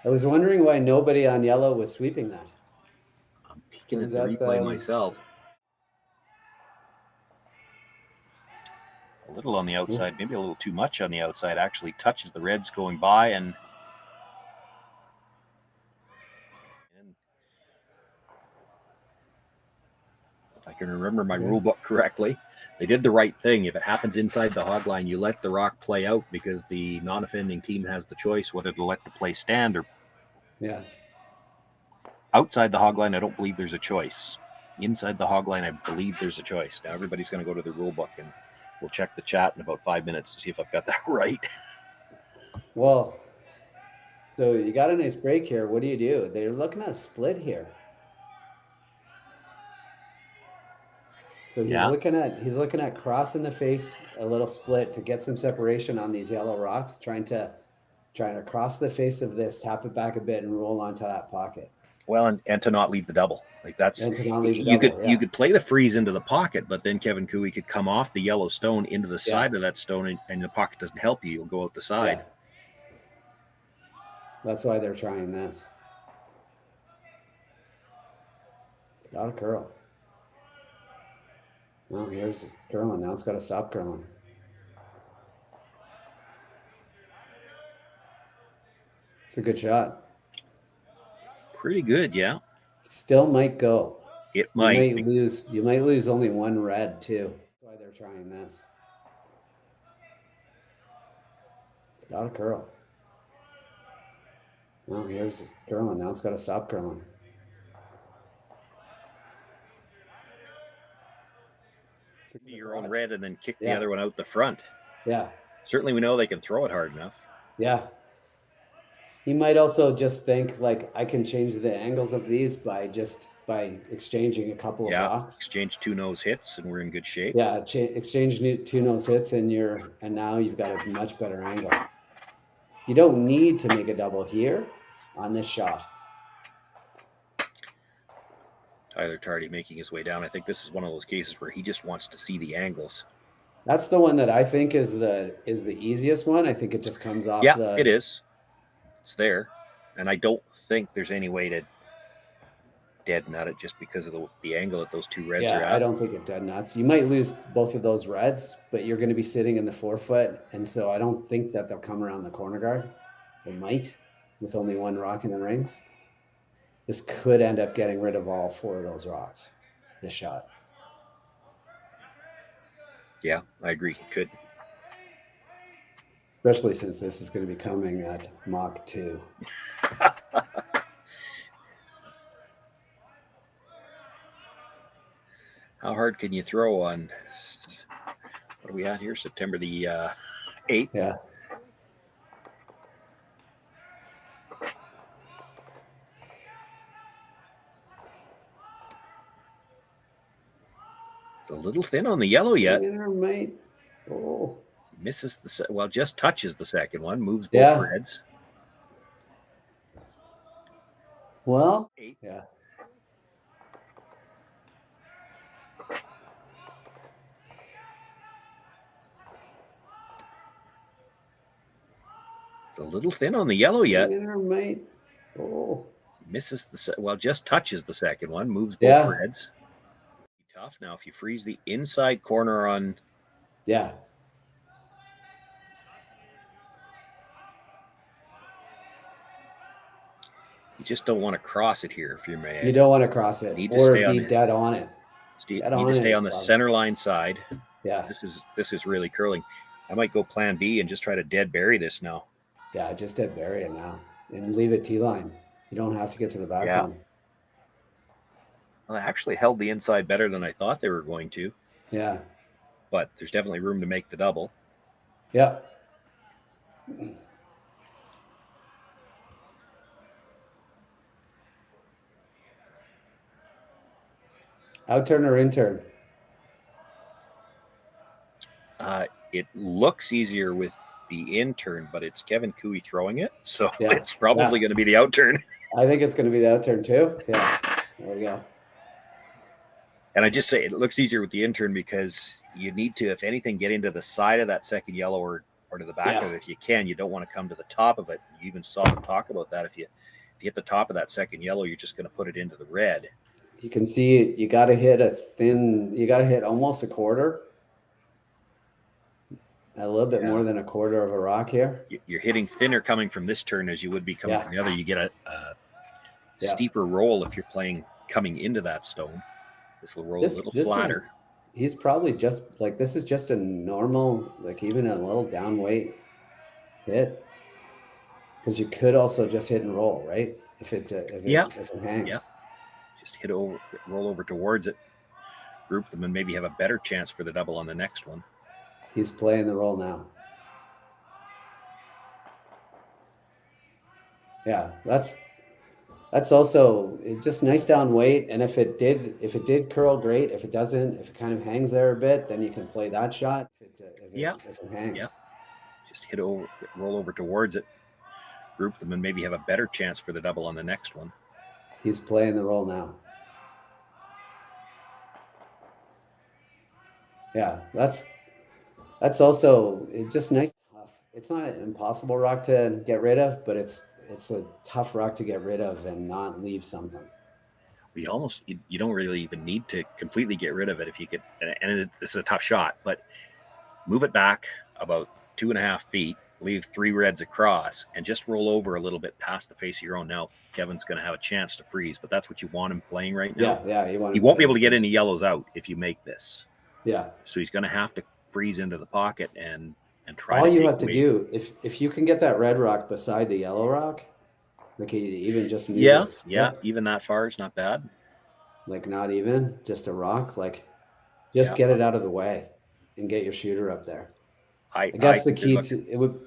I was wondering why nobody on yellow was sweeping that. I'm peeking at the replay myself. A little on the outside, maybe a little too much on the outside. Actually touches the reds going by, and if I can remember my rule book correctly, they did the right thing. If it happens inside the hog line, you let the rock play out because the non-offending team has the choice whether to let the play stand or. Yeah. Outside the hog line, I don't believe there's a choice. Inside the hog line, I believe there's a choice. Now everybody's going to go to the rule book and We'll check the chat in about 5 minutes to see if I've got that right. Well, so you got a nice break here. What do? They're looking at a split here. So he's looking at crossing the face, a little split to get some separation on these yellow rocks, trying to cross the face of this, tap it back a bit, and roll onto that pocket. Well, and to not leave the double. Like that's And to not leave the you double, could you could play the freeze into the pocket, but then Kevin Cooey could come off the yellow stone into the side of that stone, and the pocket doesn't help you. You'll go out the side. Yeah. That's why they're trying this. It's got to curl. Well, it's curling. Now it's got to stop curling. It's a good shot. Pretty good, yeah. Still might go. It might. You might lose only one red too. That's why they're trying this. It's got to curl. Well, it's curling. Now it's got to stop curling. Your own red and then kick the other one out the front. Yeah. Certainly we know they can throw it hard enough. Yeah. He might also just think like I can change the angles of these by exchanging a couple of rocks. Exchange 2 nose hits and we're in good shape. Yeah, exchange 2 nose hits and now you've got a much better angle. You don't need to make a double here on this shot. Tyler Tardy making his way down. I think this is one of those cases where he just wants to see the angles. That's the one that I think is the easiest one. I think it just comes off. Yeah, it is. It's there, and I don't think there's any way to dead nut it just because of the angle that those 2 reds are at. I don't think it dead nuts. You might lose both of those reds, but you're going to be sitting in the 4-foot, and so I don't think that they'll come around the corner guard. They might, with only 1 rock in the rings. This could end up getting rid of all 4 of those rocks, this shot. Yeah, I agree. It could. Especially since this is going to be coming at Mach 2. How hard can you throw on, what are we at here? September the 8th? Yeah. It's a little thin on the yellow yet. Mate. Oh. Misses just touches the second one, moves both reds. Well, 8. Yeah. It's a little thin on the yellow yet. Mate. Oh. Misses just touches the second one, moves both reds. Tough. Now, if you freeze the inside corner on. Yeah. You just don't want to cross it here if you're mad. You don't want to cross it or be dead on it. Need to stay on the center line side. Yeah. This is really curling. I might go plan B and just try to dead bury this now. Yeah, just dead bury it now and leave it T-line. You don't have to get to the back one. Well, they actually held the inside better than I thought they were going to. Yeah. But there's definitely room to make the double. Yeah. Outturn or in-turn? It looks easier with the in-turn, but it's Kevin Cooey throwing it. So it's probably going to be the outturn. I think it's going to be the outturn too. Yeah. There we go. And I just say it looks easier with the in-turn because you need to, if anything, get into the side of that second yellow or to the back of it if you can. You don't want to come to the top of it. You even saw them talk about that. If you hit the top of that second yellow, you're just going to put it into the red. You can see you got to hit almost a quarter. A little bit more than a quarter of a rock here. You're hitting thinner coming from this turn as you would be coming from the other. You get a steeper roll if you're playing coming into that stone. This will roll a little flatter. He's probably just like, this is just a normal, like even a little down weight hit. Because you could also just hit and roll, right? If it hangs. Yeah. Just roll over towards it, group them, and maybe have a better chance for the double on the next one. He's playing the role now. Yeah, that's also just nice down weight. And if it did curl, great. If it doesn't, if it kind of hangs there a bit, then you can play that shot. If it hangs. Yeah. Just roll over towards it, group them, and maybe have a better chance for the double on the next one. He's playing the role now. Yeah, that's also just nice. Tough. It's not an impossible rock to get rid of, but it's a tough rock to get rid of and not leave something. You don't really even need to completely get rid of it if you could. And this is a tough shot, but move it back about 2.5 feet, leave 3 reds across, and just roll over a little bit past the face of your own. Now Kevin's going to have a chance to freeze, but that's what you want him playing right now. Yeah, he won't be able to get any yellows out if you make this. Yeah. So he's going to have to freeze into the pocket and try. All you have to do, if you can get that red rock beside the yellow rock, like even just move even that far is not bad. Like not even just a rock, like just get it out of the way and get your shooter up there. I guess the key to it would,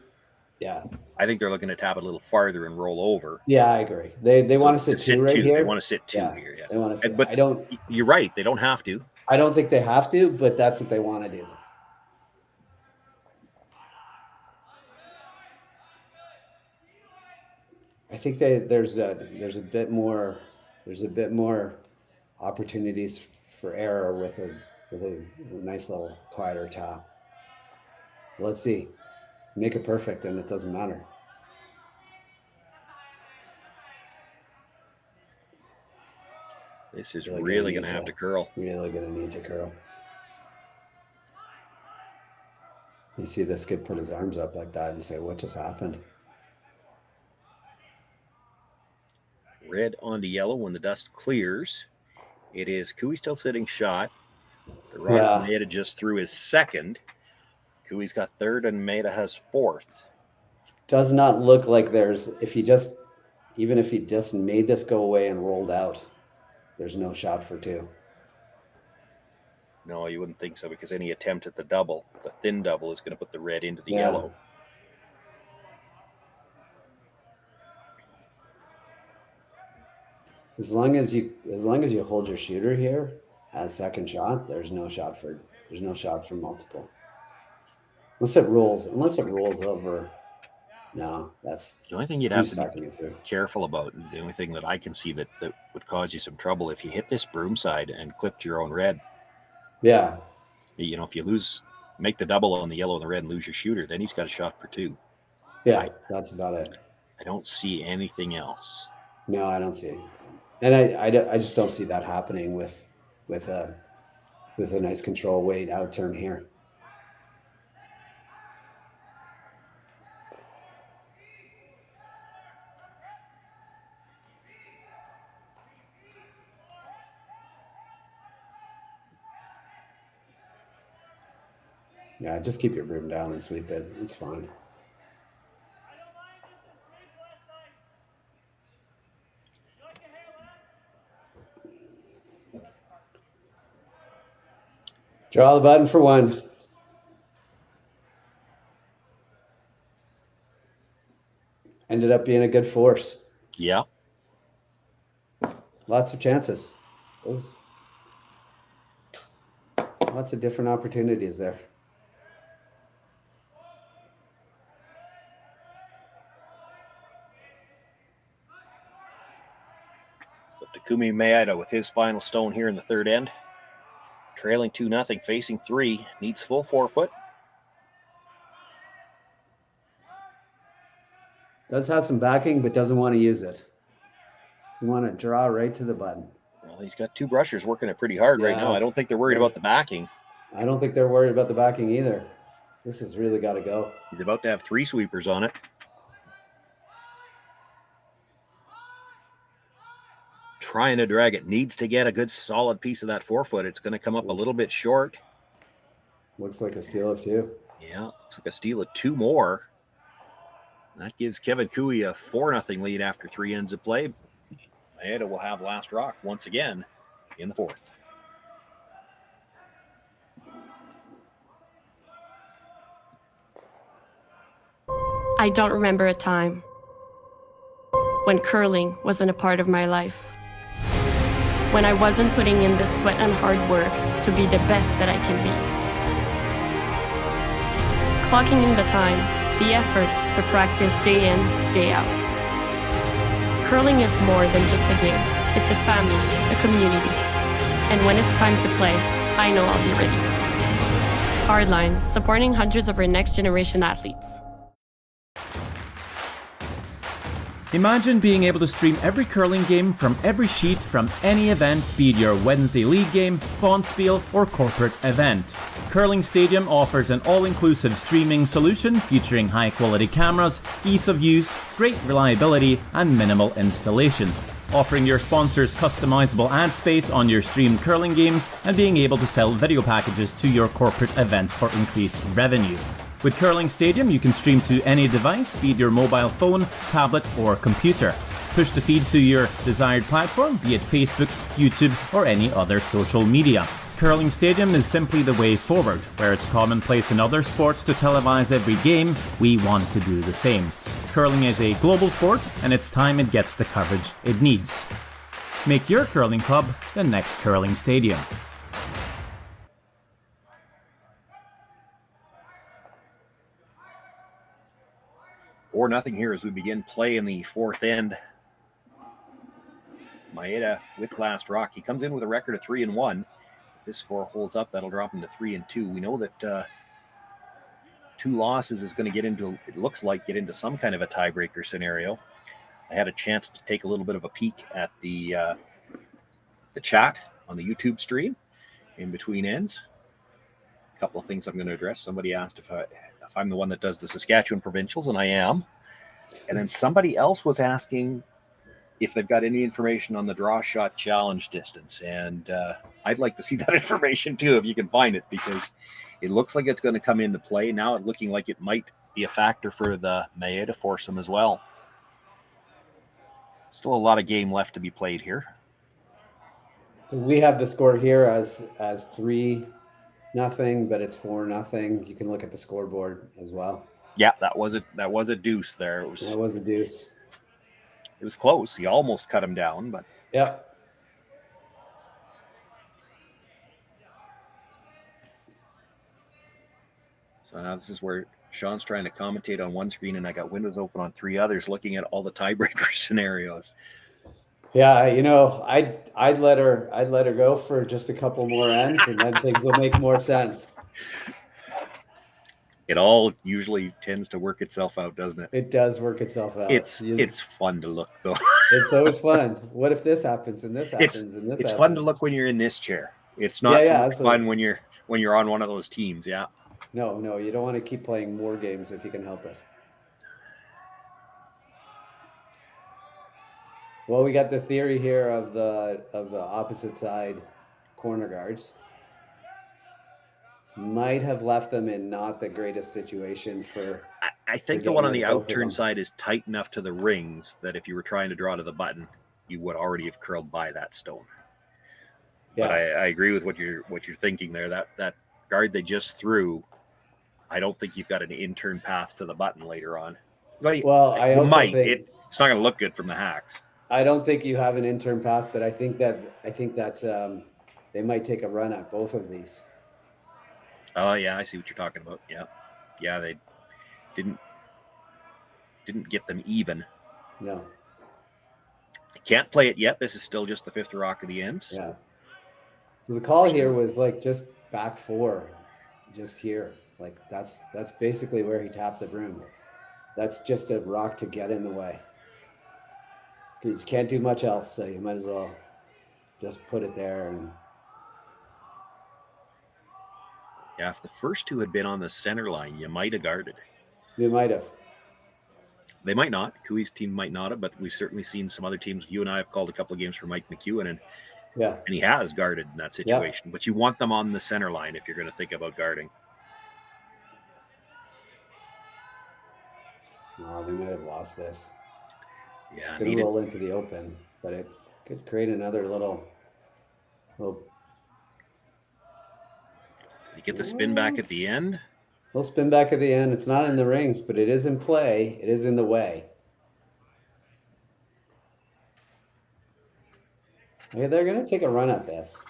I think they're looking to tap it a little farther and roll over. Yeah, I agree. They want to sit 2 right here. They want to sit 2 here. Yeah, they want to sit. But you're right. They don't have to. I don't think they have to, but that's what they want to do. I think there's a bit more opportunities for error with a nice little quieter tap. Let's see. Make it perfect and it doesn't matter. This is really going to have to curl. Really going to need to curl. You see this kid put his arms up like that and say, what just happened? Red onto yellow when the dust clears. It is Cooey still sitting shot. The rock Maeda just threw his second. Cooey's got third and Maeda has fourth. Does not look like there's, even if he just made this go away and rolled out, there's no shot for 2. No, you wouldn't think so, because any attempt at the double, the thin double, is going to put the red into the yellow. As long as you hold your shooter here as second shot, there's no shot for multiple. Unless it rolls over. No, that's the only thing you'd have to be careful about. The only thing that I can see that would cause you some trouble if you hit this broom side and clipped your own red. Yeah. You know, if you make the double on the yellow and the red and lose your shooter, then he's got a shot for 2. Yeah, that's about it. I don't see anything else. No, I don't see it. And I just don't see that happening with a nice control weight out turn here. Yeah, just keep your broom down and sweep it. It's fine. Draw the button for 1. Ended up being a good force. Yeah. Lots of chances. Lots of different opportunities there. So Takumi Maeda with his final stone here in the third end. Trailing 2-0, facing 3, needs full 4 foot. Does have some backing, but doesn't want to use it. You want to draw right to the button. Well, he's got 2 brushers working it pretty hard right now. I don't think they're worried about the backing. I don't think they're worried about the backing either. This has really got to go. He's about to have 3 sweepers on it. Trying to drag it. Needs to get a good solid piece of that 4 foot. It's going to come up a little bit short. Looks like a steal of 2. Yeah, looks like a steal of 2 more. That gives Kevin Cooey a 4-0 lead after 3 ends of play. Maeda will have last rock once again in the 4th. I don't remember a time when curling wasn't a part of my life. When I wasn't putting in the sweat and hard work to be the best that I can be. Clocking in the time, the effort to practice day in, day out. Curling is more than just a game. It's a family, a community. And when it's time to play, I know I'll be ready. Hardline, supporting hundreds of our next generation athletes. Imagine being able to stream every curling game from every sheet from any event, be it your Wednesday league game, bonspiel, or corporate event. Curling Stadium offers an all-inclusive streaming solution featuring high-quality cameras, ease of use, great reliability, and minimal installation. Offering your sponsors customizable ad space on your streamed curling games and being able to sell video packages to your corporate events for increased revenue. With Curling Stadium, you can stream to any device, be it your mobile phone, tablet, or computer. Push the feed to your desired platform, be it Facebook, YouTube, or any other social media. Curling Stadium is simply the way forward. Where it's commonplace in other sports to televise every game, we want to do the same. Curling is a global sport, and it's time it gets the coverage it needs. Make your curling club the next Curling Stadium. 4-0 here as we begin play in the fourth end. Maeda with last rock. He comes in with a record of 3-1. If this score holds up, that'll drop him to 3-2. We know that 2 losses is going to get into, it looks like, get into some kind of a tiebreaker scenario. I had a chance to take a little bit of a peek at the chat on the YouTube stream in between ends. A couple of things I'm going to address. Somebody asked if I'm the one that does the Saskatchewan provincials, and I am. And then somebody else was asking if they've got any information on the draw shot challenge distance. And I'd like to see that information too, if you can find it, because it looks like it's going to come into play. Now it's looking like it might be a factor for the Maeda foursome as well. Still a lot of game left to be played here. So we have the score here as 3-0, but it's 4-0. You can look at the scoreboard as well. Yeah, that was a deuce there. That was a deuce. It was close. He almost cut him down, but yeah. So now this is where Shawn's trying to commentate on one screen, and I got windows open on 3 others, looking at all the tiebreaker scenarios. Yeah, you know, I'd let her go for just a couple more ends, and then things will make more sense. It all usually tends to work itself out, doesn't it? It does work itself out. It's fun to look, though. It's always fun. What if this happens and this happens and this happens? It's fun to look when you're in this chair. It's not so much fun when you're on one of those teams. Yeah. No, you don't want to keep playing more games if you can help it. Well, we got the theory here of the opposite side corner guards. Might have left them in not the greatest situation for. I think the one on the outturn side is tight enough to the rings that if you were trying to draw to the button, you would already have curled by that stone. Yeah. But I agree with what you're thinking there. That guard they just threw, I don't think you've got an in-turn path to the button later on. Well, I also think it's not going to look good from the hacks. I don't think you have an in-turn path, but I think that they might take a run at both of these. Oh yeah, I see what you're talking about. Yeah, they didn't get them even. No, can't play it yet. This is still just the 5th rock of the end. Yeah. So the call here was like just back 4, just here. Like that's basically where he tapped the broom. That's just a rock to get in the way. Because you can't do much else, so you might as well just put it there. And yeah, if the first 2 had been on the center line, you might have guarded. You might have. They might not. Cooey's team might not have, but we've certainly seen some other teams. You and I have called a couple of games for Mike McEwen, and he has guarded in that situation. Yeah. But you want them on the center line if you're going to think about guarding. No, they might have lost this. Yeah, it's going to roll into the open, but it could create another little. You get the spin back at the end. We'll spin back at the end. It's not in the rings, but it is in play. It is in the way. Okay, they're going to take a run at this.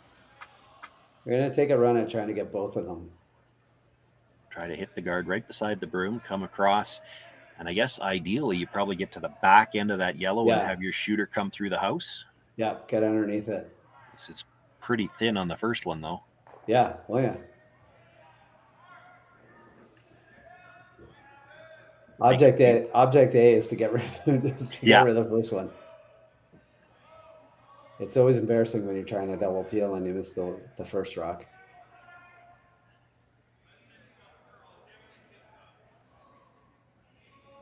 They're going to take a run at trying to get both of them. Try to hit the guard right beside the broom, come across. And I guess ideally you probably get to the back end of that yellow and have your shooter come through the house. Yeah, get underneath it. This is pretty thin on the first one, though. Yeah, oh yeah. Object A is to get rid of the first one. It's always embarrassing when you're trying to double peel and you miss the first rock.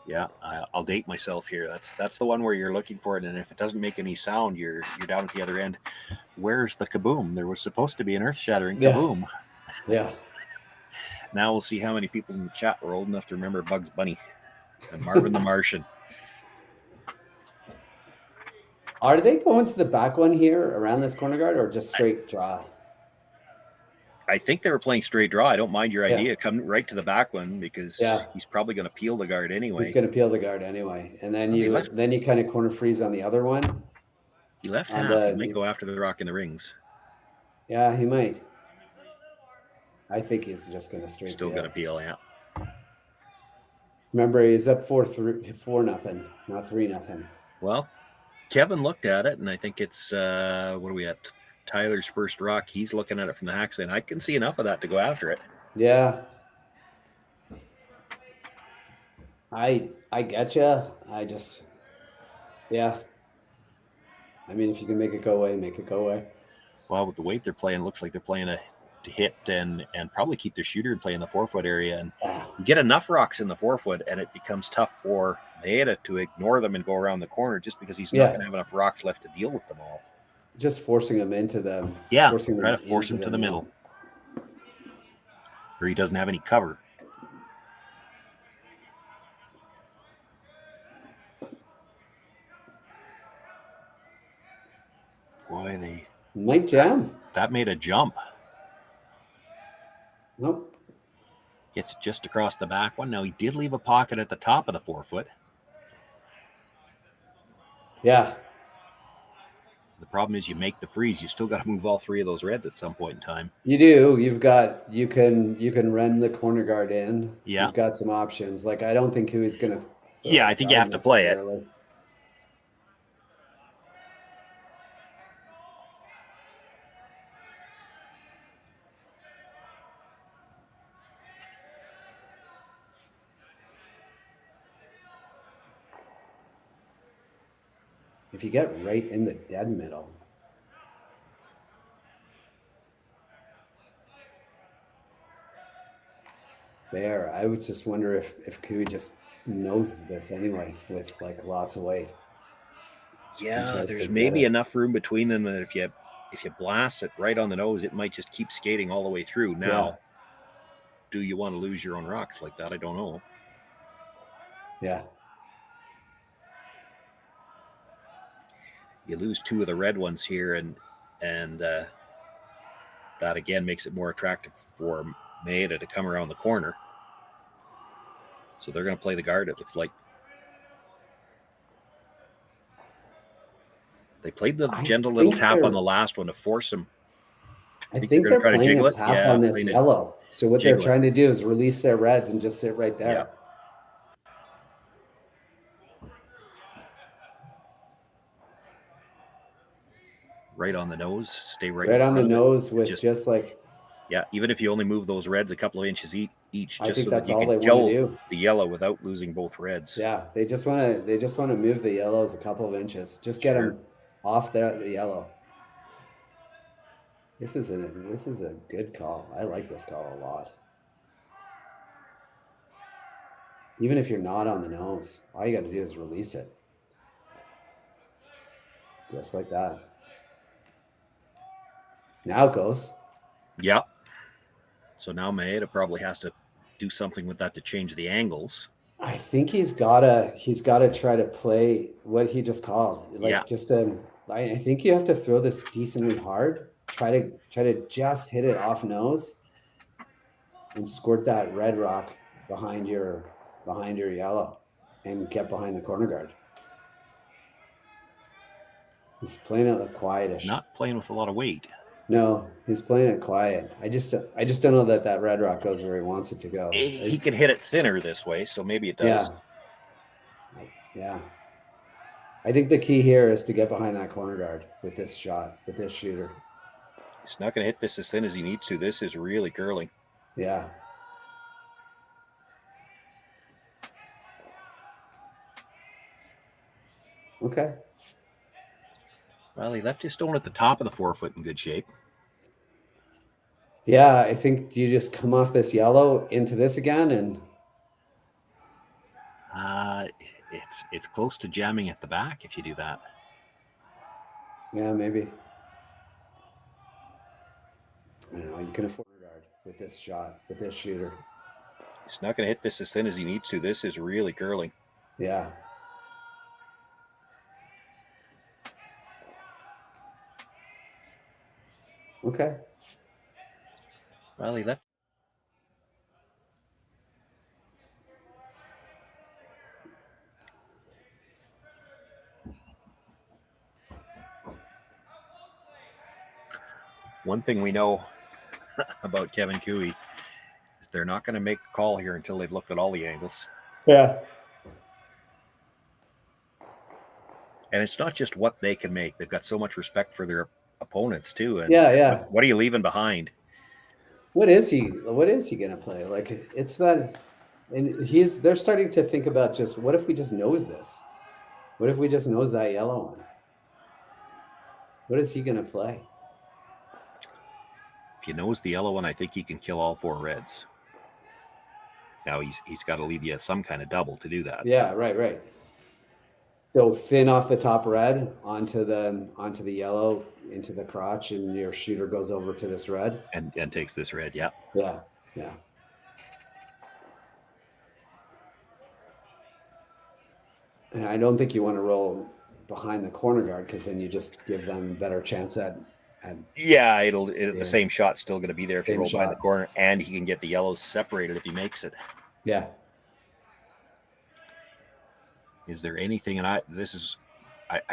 Yeah, I'll date myself here. That's the one where you're looking for it, and if it doesn't make any sound, you're down at the other end. Where's the kaboom? There was supposed to be an earth-shattering kaboom. Yeah. Now we'll see how many people in the chat were old enough to remember Bugs Bunny and Marvin the Martian. Are they going to the back one here around this corner guard, or just straight draw? I think they were playing straight draw. I don't mind your idea. Come right to the back one because he's probably going to peel the guard anyway. He's going to peel the guard anyway, and then you kind of corner freeze on the other one. He left half. He might go after the rock in the rings. Yeah, he might. I think he's just going to straight. Still going to peel, yeah. Remember, he's up 4-0, not 3-0. Well, Kevin looked at it, and I think it's what are we at? Tyler's first rock. He's looking at it from the hack saying, I can see enough of that to go after it. Yeah. I get you. I just, I mean, if you can make it go away, make it go away. Well, with the weight they're playing, looks like they're playing to hit and probably keep their shooter and play in the 4-foot area. And you get enough rocks in the 4-foot, and it becomes tough for Maeda to ignore them and go around the corner just because he's not going to have enough rocks left to deal with them all. Just forcing him into them. Yeah, try to force him to the middle. Or he doesn't have any cover. Boy, they might jam. That made a jump. Nope. Gets just across the back one. Now he did leave a pocket at the top of the 4-foot. Yeah. The problem is you make the freeze. You still got to move all three of those reds at some point in time. You do. You can run the corner guard in. Yeah. You've got some options. Like, I don't think Huey's going to. Yeah, I think you have to play it. If you get right in the dead middle. There, I would just wonder if Kui just knows this anyway with like lots of weight. Yeah, there's maybe enough room between them that if you blast it right on the nose, it might just keep skating all the way through. Now, do you want to lose your own rocks like that? I don't know. Yeah. You lose two of the red ones here, and that again makes it more attractive for Maeda to come around the corner. So they're going to play the guard, it looks like. They played the gentle little tap on the last one to force him. I think they're playing a tap on this yellow. So what they're trying to do is release their reds and just sit right there. Yeah. Right on the nose, stay right on the nose with just like. Yeah, even if you only move those reds a couple of inches each, I just think so that's that you all can they kill want to do. The yellow without losing both reds. Yeah, they just want to move the yellows a couple of inches. Just get them off the yellow. This is a good call. I like this call a lot. Even if you're not on the nose, all you got to do is release it. Just like that. Now it goes. Yeah. So now Maeda probably has to do something with that to change the angles. I think he's gotta try to play what he just called. I think you have to throw this decently hard. Try to just hit it off nose. and squirt that red rock behind your yellow and get behind the corner guard. He's playing it quietish. Not playing with a lot of weight. No, he's playing it quiet. I just don't know that red rock goes where he wants it to go. He can hit it thinner this way, so maybe it does. Yeah. I think the key here is to get behind that corner guard with this shot, with this shooter. He's not going to hit this as thin as he needs to. This is really curling. Yeah. Okay. Well, he left his stone at the top of the 4 foot in good shape. Yeah, I think you just come off this yellow into this again, and it's close to jamming at the back if you do that. Yeah, maybe. I don't know. You can afford a guard with this shot, with this shooter. He's not going to hit this as thin as he needs to. This is really curling. Yeah. Okay. Well, he left. One thing we know about Kevin Cooey is they're not going to make a call here until they've looked at all the angles. Yeah. And it's not just what they can make. They've got so much respect for their opponents too. And Yeah. What are you leaving behind? What is he gonna play? Like, it's that, and they're starting to think about just, what if we just nose this? What if we just nose that yellow one? What is he gonna play? If you nose the yellow one, I think he can kill all 4 reds. Now he's got to leave you some kind of double to do that. Yeah, right. So thin off the top red onto the yellow into the crotch, and your shooter goes over to this red and takes this red. Yeah. And I don't think you want to roll behind the corner guard, because then you just give them a better chance at the same shot's still going to be there if you roll behind the corner, and he can get the yellows separated if he makes it. Yeah. Is there anything, and I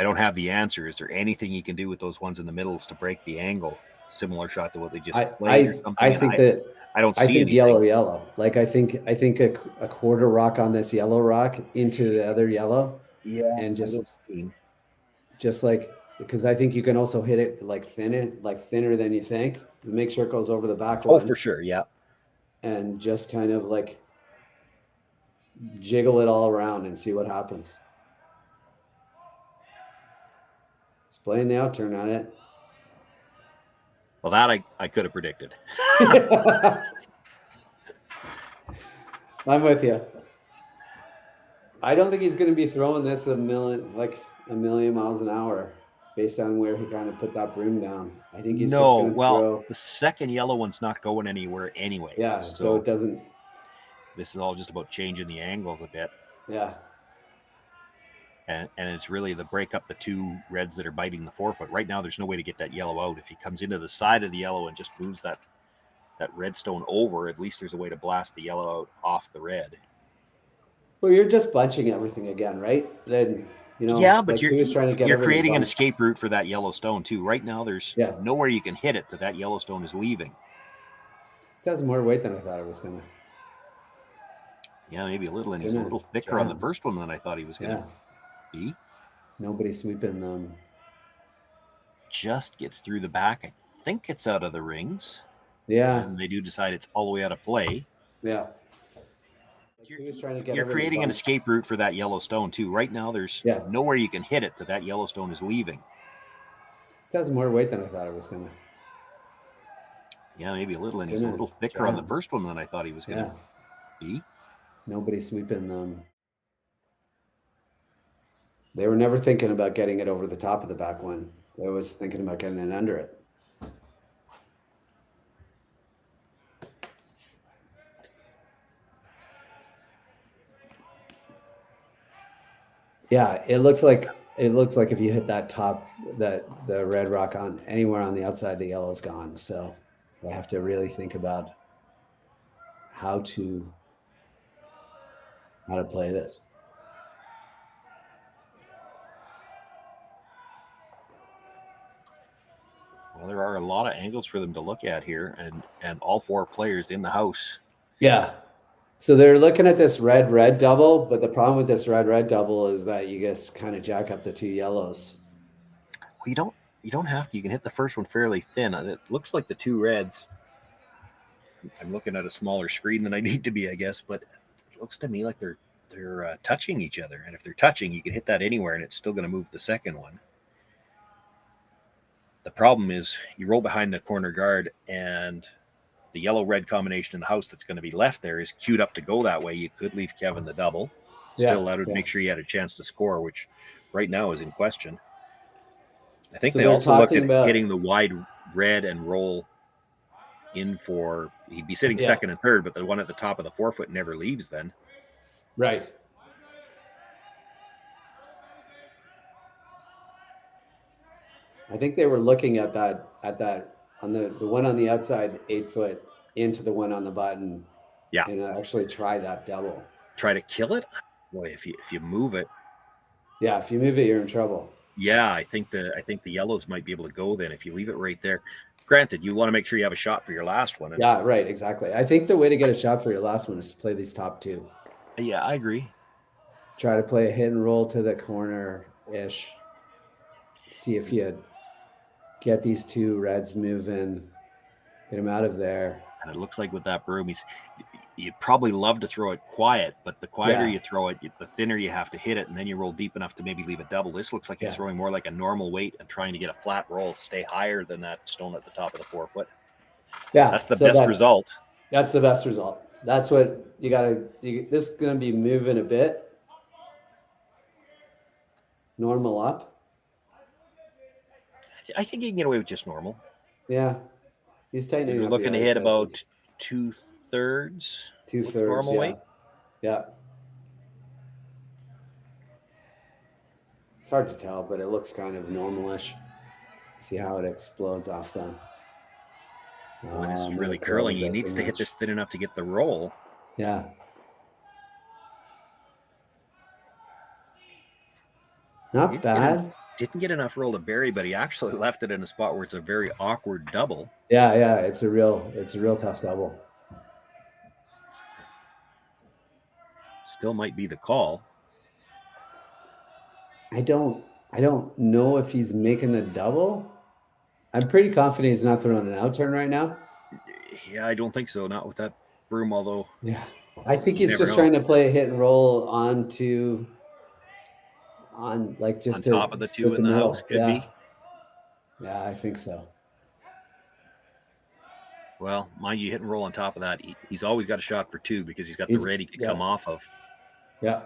don't have the answer, is there anything he can do with those ones in the middles to break the angle? Similar shot to what they just played or something? I think that I don't see anything. Yellow. Like, I think a quarter rock on this yellow rock into the other yellow. Yeah. And just like, because I think you can also hit it thinner than you think. Make sure it goes over the back one. Oh, for sure, yeah. And just kind of like jiggle it all around and see what happens. He's playing the out turn on it. Well, that I could have predicted. I'm with you. I don't think he's going to be throwing this a million miles an hour, based on where he kind of put that broom down. I think he's just going to throw. The second yellow one's not going anywhere anyway. Yeah, so it doesn't. This is all just about changing the angles a bit. Yeah. And it's really the break up the 2 reds that are biting the 4 foot. Right now, there's no way to get that yellow out. If he comes into the side of the yellow and just moves that redstone over, at least there's a way to blast the yellow out off the red. Well, you're just bunching everything again, right? Then, yeah, but like you're creating an escape route for that yellow stone too. Right now, there's nowhere you can hit it that yellow stone is leaving. This has more weight than I thought it was gonna. Yeah, maybe a little, and he's a little thicker on the first one than I thought he was gonna be. Nobody sweeping them. Just gets through the back. I think it's out of the rings. Yeah. And they do decide it's all the way out of play. Yeah. You're creating an escape route for that yellow stone too. Right now, there's nowhere you can hit it that yellow stone is leaving. This has more weight than I thought it was gonna. Yeah, maybe a little, and he's a little thicker on the first one than I thought he was gonna be. Nobody sweeping them. They were never thinking about getting it over the top of the back one. They was thinking about getting it under it. Yeah, it looks like if you hit that top, the red rock on anywhere on the outside, the yellow's gone. So they have to really think about how to play this. Well, there are a lot of angles for them to look at here, and all 4 players in the house. Yeah. So they're looking at this red double, but the problem with this red double is that you just kind of jack up the 2 yellows. Well, you don't have to. You can hit the first one fairly thin. It looks like the 2 reds. I'm looking at a smaller screen than I need to be, I guess, but it looks to me like they're touching each other. And if they're touching, you can hit that anywhere, and it's still going to move the second one. The problem is you roll behind the corner guard, and the yellow-red combination in the house that's going to be left there is queued up to go that way. You could leave Kevin the double. Still allowed to make sure you had a chance to score, which right now is in question. I think they also looked at hitting the wide red and roll in for, he'd be sitting second and third, but the one at the top of the 4-foot never leaves then. Right. I think they were looking at that on the one on the outside 8-foot into the one on the button. Yeah. And actually try that double. Try to kill it? Boy, if you move it. Yeah, if you move it, you're in trouble. Yeah, I think the yellows might be able to go then if you leave it right there. Granted, you want to make sure you have a shot for your last one. Yeah, right, exactly. I think the way to get a shot for your last one is to play these top 2. Yeah, I agree. Try to play a hit and roll to the corner-ish. See if you get these 2 reds moving, get them out of there. And it looks like with that broom, you'd probably love to throw it quiet, but the quieter you throw it, the thinner you have to hit it, and then you roll deep enough to maybe leave a double. This looks like he's throwing more like a normal weight and trying to get a flat roll, stay higher than that stone at the top of the 4-foot. Yeah, that's the best result. That's the best result. That's what you got to. This is going to be moving a bit. Normal up. I think you can get away with just normal. Yeah, he's tightening. You're looking to hit about 2/3. 2/3 normal weight. Yeah. It's hard to tell, but it looks kind of normalish. See how it explodes off the. When it's really curling, he needs to hit this thin enough to get the roll. Yeah. Not bad. Didn't get enough roll to bury, but he actually left it in a spot where it's a very awkward double. Yeah, it's a real tough double. Still might be the call. I don't know if he's making the double. I'm pretty confident he's not throwing an out turn right now. Yeah, I don't think so. Not with that broom, although. Yeah, I think he's just trying to play a hit and roll on top of the 2 in the house. Could be. Yeah, I think so. Well, mind you, hit and roll on top of that. He's always got a shot for 2 because he's got the red he can come off of. Yeah.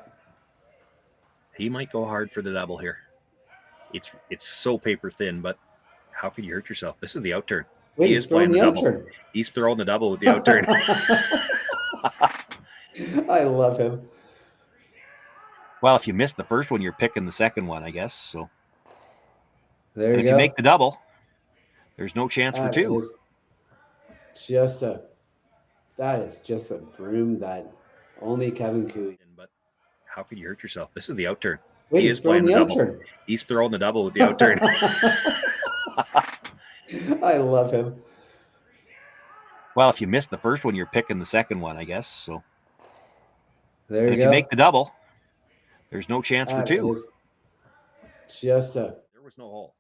He might go hard for the double here. It's so paper thin, but how could you hurt yourself? This is the out turn. Wait, he's throwing the out turn. He's throwing the double with the out turn. I love him. Well, if you missed the first one, you're picking the second one, I guess. So there you go. If you make the double, there's no chance for 2. That is just a broom that only Kevin Cooey. But how could you hurt yourself? This is the out turn. Wait, he's throwing the out turn. He's throwing the double with the out turn. I love him. Well, if you missed the first one, you're picking the second one, I guess. So there you go. If you make the double, there's no chance for 2. There was no hole.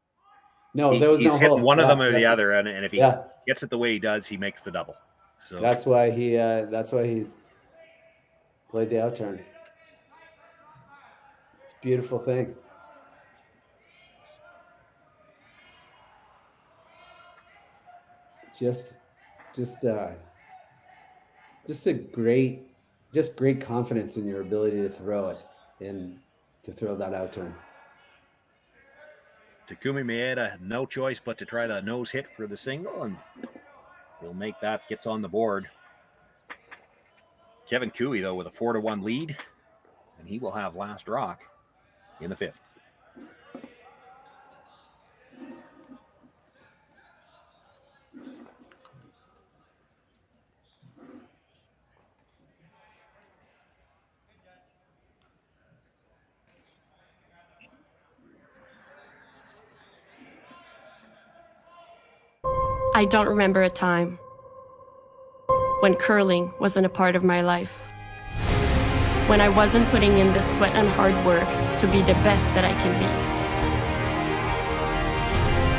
No, there was no hole. He's hitting one of them or the other, and if he Yeah. gets it the way he does, he makes the double. So That's why he's played the out turn. It's a beautiful thing. Just great confidence in your ability to throw it and to throw that out turn. Takumi Maeda had no choice but to try the nose hit for the single, and he'll make that, gets on the board. Kevin Cooey, though, with a 4-1 lead, and he will have last rock in the 5th. I don't remember a time when curling wasn't a part of my life. When I wasn't putting in the sweat and hard work to be the best that I can be.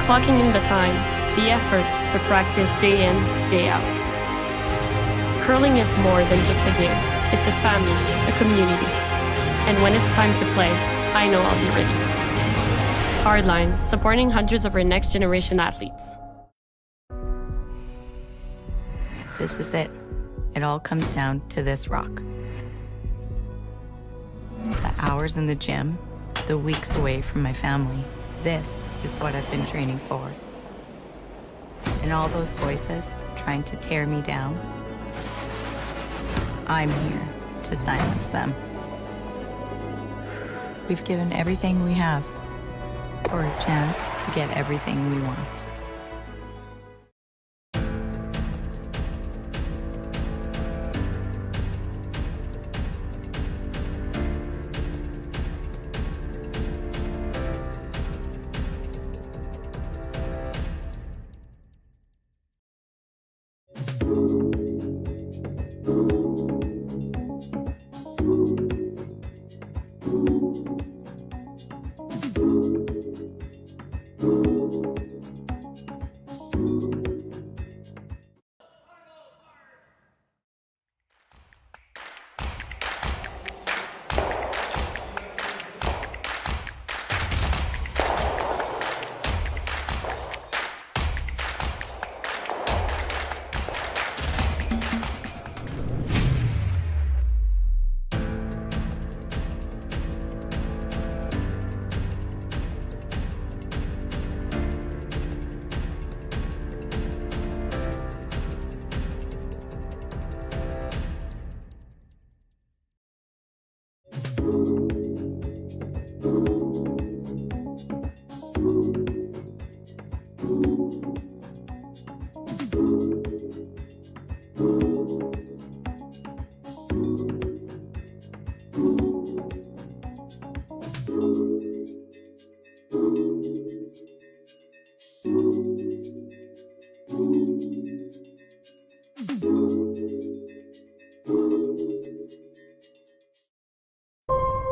Clocking in the time, the effort to practice day in, day out. Curling is more than just a game. It's a family, a community. And when it's time to play, I know I'll be ready. Hardline, supporting hundreds of our next generation athletes. This is it. It all comes down to this rock. The hours in the gym, the weeks away from my family. This is what I've been training for. And all those voices trying to tear me down, I'm here to silence them. We've given everything we have for a chance to get everything we want.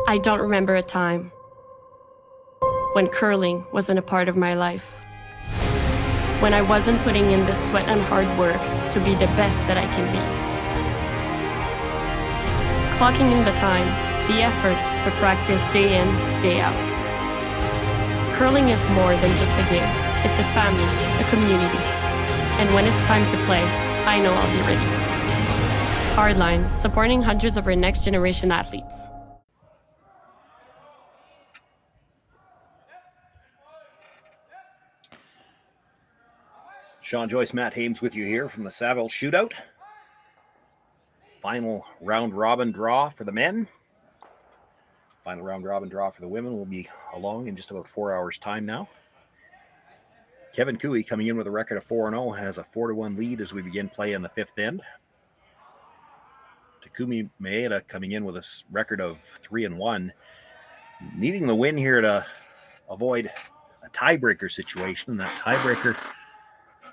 I don't remember a time when curling wasn't a part of my life. When I wasn't putting in the sweat and hard work to be the best that I can be. Clocking in the time, the effort to practice day in, day out. Curling is more than just a game. It's a family, a community. And when it's time to play, I know I'll be ready. Hardline, supporting hundreds of our next generation athletes. Shawn, Joyce, Matt Hames with you here from the Saville Shootout. Final round robin draw for the men. Final round robin draw for the women will be along in just about 4 hours' time now. Kevin Cooey coming in with a record of 4-0 has a 4-1 lead as we begin play in the fifth end. Takumi Maeda coming in with a record of 3-1, needing the win here to avoid a tiebreaker situation. And that tiebreaker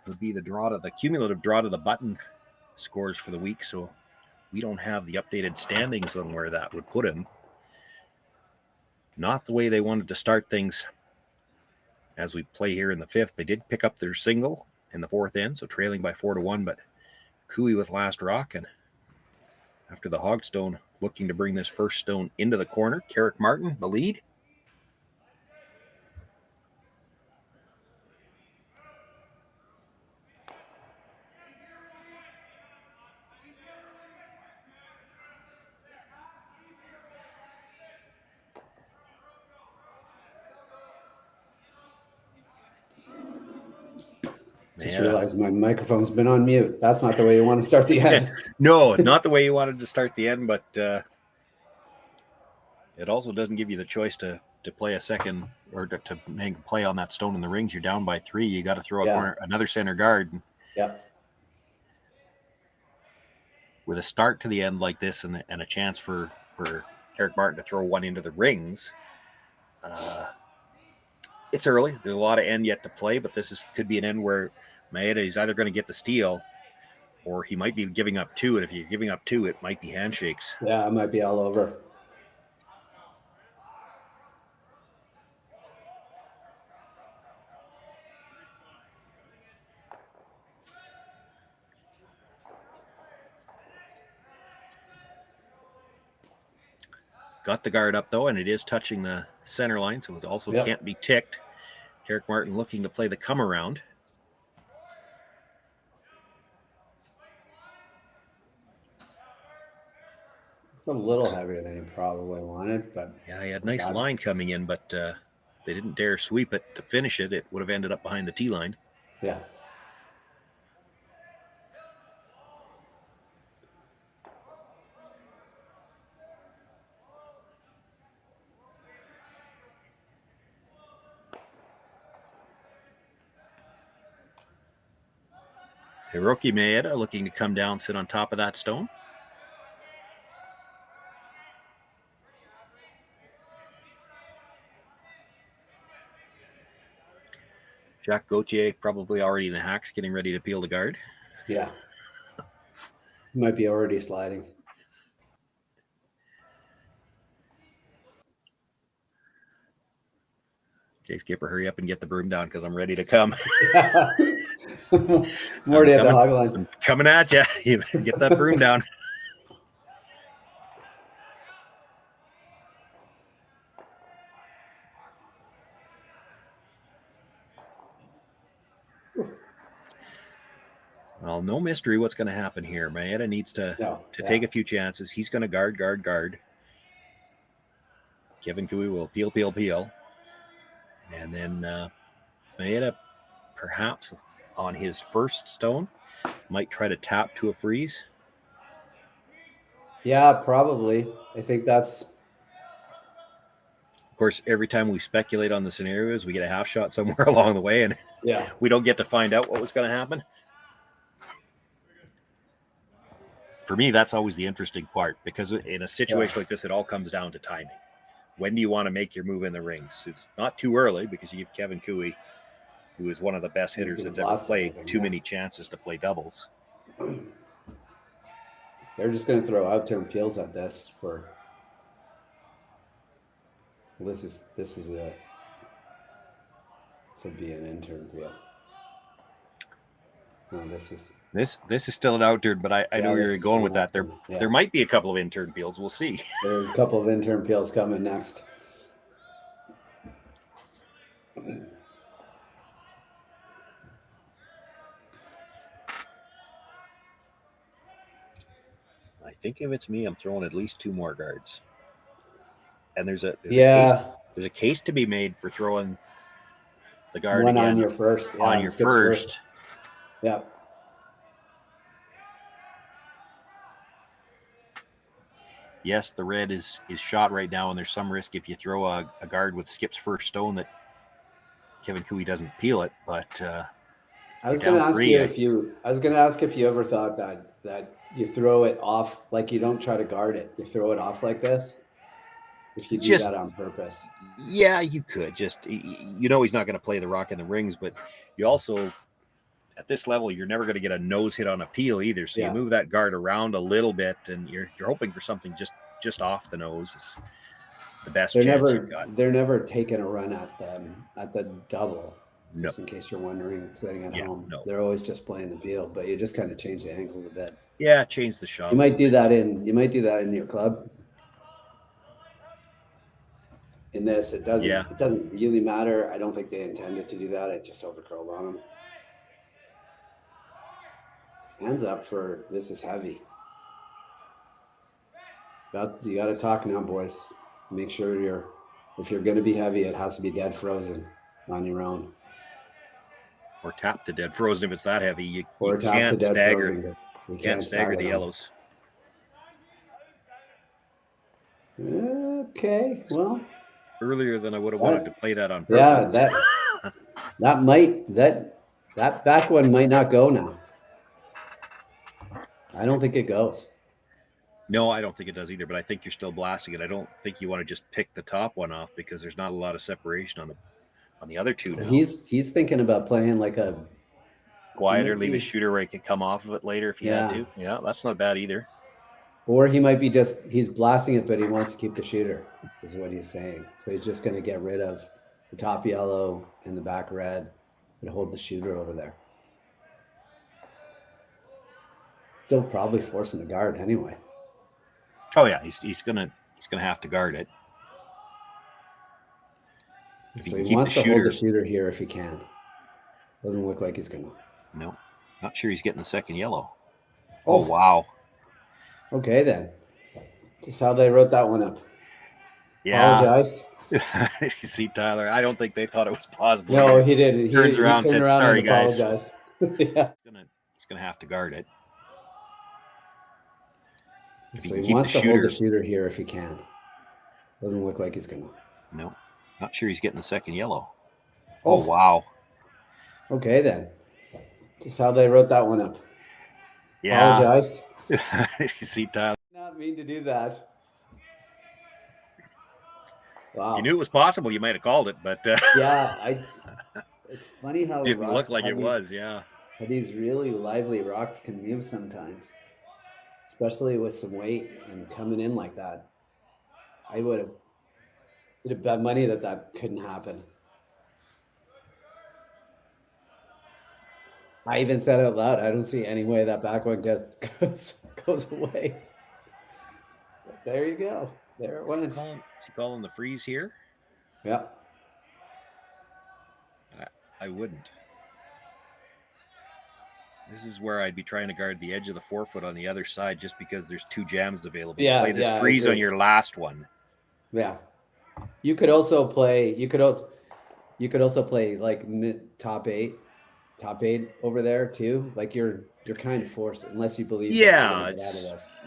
would be the cumulative draw to the button scores for the week. So we don't have the updated standings on where that would put him. Not the way they wanted to start things as we play here in the fifth. They did pick up their single in the fourth end, so trailing by 4-1, but Cooey with last rock, and after the Hogstone looking to bring this first stone into the corner, Carrick Martin, the lead. Just realized my microphone's been on mute. That's not the way you want to start the end. No, not the way you wanted to start the end, but it also doesn't give you the choice to play a second or to make a play on that stone in the rings. You're down by 3. You got to throw another center guard. Yeah. With a start to the end like this and a chance for Carrick Martin to throw one into the rings, it's early. There's a lot of end yet to play, but could be an end where Maeda is either going to get the steal or he might be giving up 2. And if you're giving up 2, it might be handshakes. Yeah, it might be all over. Got the guard up, though, and it is touching the center line, so it also can't be ticked. Carrick Martin looking to play the come around. It's a little heavier than he probably wanted, but yeah, he had a nice line coming in, but they didn't dare sweep it to finish it. It would have ended up behind the tee line. Yeah. Hiroki Maeda looking to come down, sit on top of that stone. Jack Gauthier probably already in the hacks, getting ready to peel the guard. Yeah. Might be already sliding. Okay, Skipper, hurry up and get the broom down because I'm ready to come. Morty at the hog line. I'm coming at you. You better get that broom down. Well, no mystery what's going to happen here. Maeda needs to take a few chances. He's going to guard. Kevin Cooey will peel. And then Maeda, perhaps on his first stone, might try to tap to a freeze. Yeah, probably. I think that's... Of course, every time we speculate on the scenarios, we get a half shot somewhere along the way, and we don't get to find out what was going to happen. For me, that's always the interesting part, because in a situation like this, it all comes down to timing. When do you want to make your move in the rings? It's not too early, because you give Kevin Cooey, who is one of the best hitters that's ever played, too many chances to play doubles. They're just going to throw out-turn peels at this for... Well, this would be an in-turn peel. No, this is still an out-turn, but I know where you're going with that. There might be a couple of in-turn peels. We'll see. There's a couple of in-turn peels coming next. I think if it's me, I'm throwing at least 2 more guards. And there's a case to be made for throwing the guard one again on your first. Yeah, on your first. Yeah. Yes, the red is shot right now, and there's some risk if you throw a guard with Skip's first stone that Kevin Cooey doesn't peel it. But I was going to ask if you ever thought that you throw it off, like you don't try to guard it, you throw it off like this. If you do that on purpose. Yeah, you could. Just, he's not going to play the rock in the rings, but you also, at this level, you're never going to get a nose hit on a peel either. So you move that guard around a little bit, and you're hoping for something just off the nose is the best chance you've got. They're never taking a run at the double. Just in case you're wondering, sitting at home. No. They're always just playing the peel, but you just kind of change the angles a bit. Yeah, change the shot. You might do that in your club. In this, it doesn't really matter. I don't think they intended to do that. It just overcurled on them. Hands up for this is heavy. You got to talk now, boys. Make sure if you're going to be heavy, it has to be dead frozen on your own. Or tap to dead frozen if it's that heavy. You can't stagger. You can't stagger the yellows. Okay, well. Earlier than I would have wanted to play that on purpose. Yeah, that back one might not go now. I don't think it goes. No, I don't think it does either, but I think you're still blasting it. I don't think you want to just pick the top one off because there's not a lot of separation on the other two now. He's thinking about playing like quieter, leave his shooter where he could come off of it later if he had to. Yeah, that's not bad either. Or he might be he's blasting it, but he wants to keep the shooter, is what he's saying. So he's just going to get rid of the top yellow and the back red and hold the shooter over there. Still probably forcing the guard anyway. Oh yeah, he's gonna have to guard it. So he wants to hold the shooter here if he can. Doesn't look like he's gonna. No, not sure he's getting the second yellow. Oh wow. Okay then. Just how they wrote that one up. Yeah. Apologized. You see, Tyler, I don't think they thought it was possible. No, he didn't. He turns around and said, "Sorry, guys." Apologized. Yeah. He's gonna have to guard it. So he wants to hold the shooter here if he can. Doesn't look like he's gonna. No, not sure he's getting the second yellow. Oh wow. Okay then. Just how they wrote that one up. Yeah. Apologized. You see, Tyler. Not mean to do that. Wow. You knew it was possible. You might have called it, but yeah, it's funny how didn't look like it was. Yeah. How these really lively rocks can move sometimes, especially with some weight and coming in like that. I would have bet money that couldn't happen. I even said out loud, I don't see any way that back one goes away. But there you go. There it went. Is he calling the freeze here? Yeah. I wouldn't. This is where I'd be trying to guard the edge of the 4-foot on the other side just because there's 2 jams available. Yeah, play this freeze on your last one. Yeah. You could also play like top eight over there too. Like you're kind of forced unless you believe. Yeah,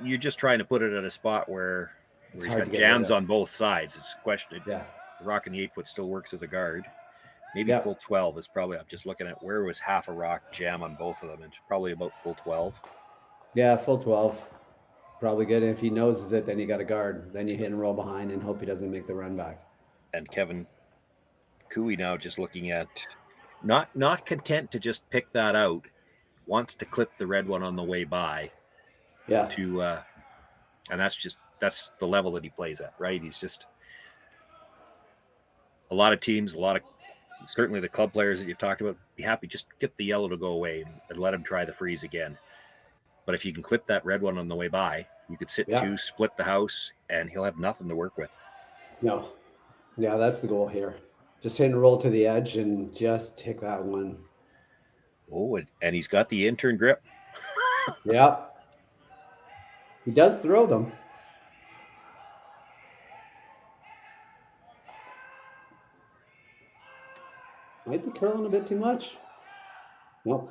you're just trying to put it at a spot where he's got jams on both sides. It's a question. Yeah, the rock in the 8-foot still works as a guard. Maybe full 12 is probably. I'm just looking at where was half a rock jam on both of them. It's probably about full 12. Yeah, full 12, probably good. And if he noses it, then you got a guard. Then you hit and roll behind and hope he doesn't make the run back. And Kevin Cooey now just looking at. Not content to just pick that out, wants to clip the red one on the way by. Yeah. And that's the level that he plays at, right? He's just a lot of teams, certainly the club players that you've talked about, be happy just get the yellow to go away and let him try the freeze again. But if you can clip that red one on the way by, you could sit 2, split the house, and he'll have nothing to work with. No. Yeah, that's the goal here. Just hit and roll to the edge and just take that one. Oh, and he's got the intern grip. Yeah. He does throw them. Might be curling a bit too much. Nope.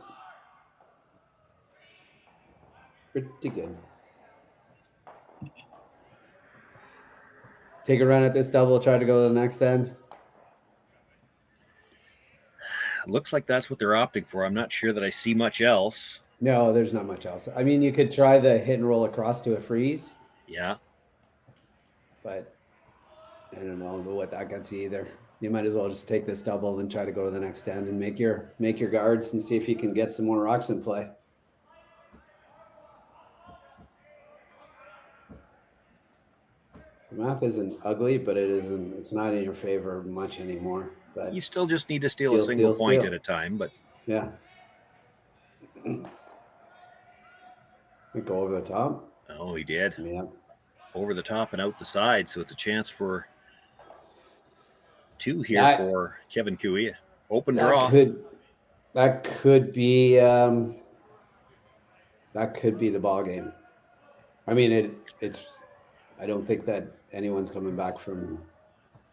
Pretty good. Take a run at this double, try to go to the next end. Looks like that's what they're opting for. I'm not sure that I see much else. No, there's not much else. I mean, you could try the hit and roll across to a freeze. Yeah. But I don't know what that gets you either. You might as well just take this double and try to go to the next end and make your guards and see if you can get some more rocks in play. The math isn't ugly, but it's not in your favor much anymore. But you still just need to steal a single point at a time. But yeah. Go over the top. Oh, he did. Yeah. Over the top and out the side. So it's a chance for 2 here for Kevin Cooey. Open draw. That could be the ball game. I mean, I don't think that anyone's coming back from.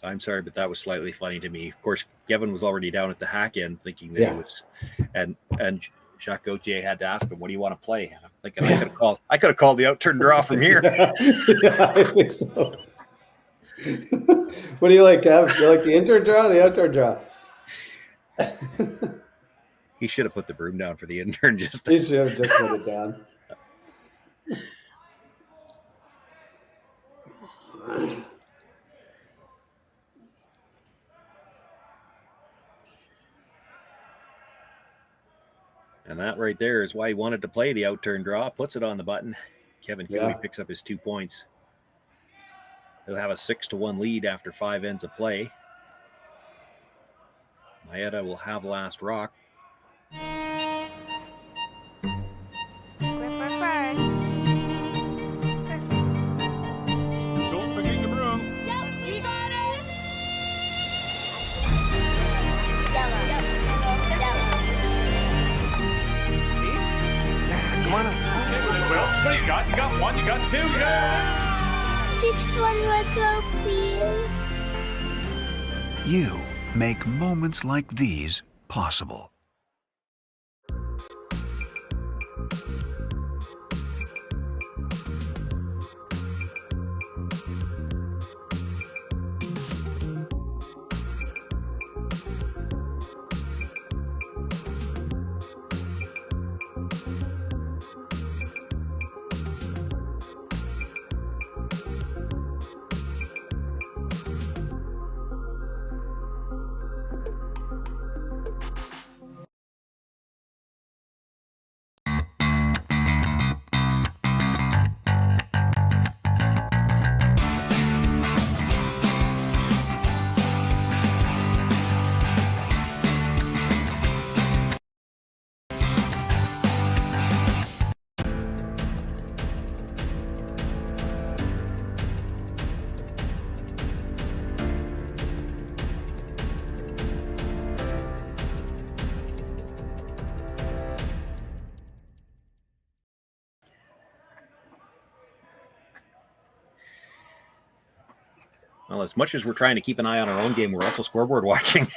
I'm sorry, but that was slightly funny to me. Of course, Kevin was already down at the hack end thinking that he was, and Jacques Gauthier had to ask him, "What do you want to play?" And I'm thinking I could have called the out turn draw from here. Yeah, I think so. What do you like, Kev? You like the intern draw or the out turn draw? He should have put the broom down for the intern. He should have just put it down. And that right there is why he wanted to play the out-turn draw. Puts it on the button. Kevin Cooley picks up his 2 points. He'll have a 6-1 lead after 5 ends of play. Maeda will have last rock. Don't forget your brooms. Yep, we got it. Come on up. Okay, well, what do you got? You got 1, you got 2, you got... Just one more throw, please. You make moments like these possible. Well, as much as we're trying to keep an eye on our own game, we're also scoreboard watching.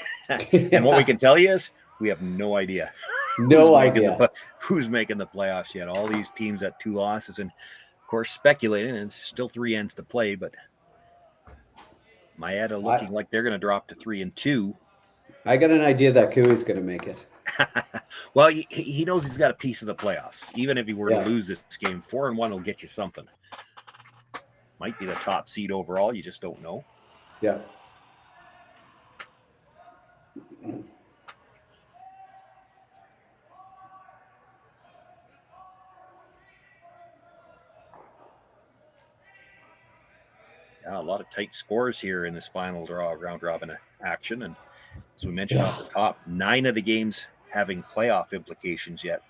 And what we can tell you is we have no idea. Who's making the playoffs yet. All these teams at 2 losses and, of course, speculating, and still 3 ends to play, but Maeda looking like they're going to drop to 3-2. I got an idea that Cooey's going to make it. Well, he knows he's got a piece of the playoffs. Even if he were to lose this game, 4-1 will get you something. Might be the top seed overall. You just don't know. Yeah. Yeah, a lot of tight scores here in this final round robin action. And as we mentioned off the top, 9 of the games having playoff implications yet.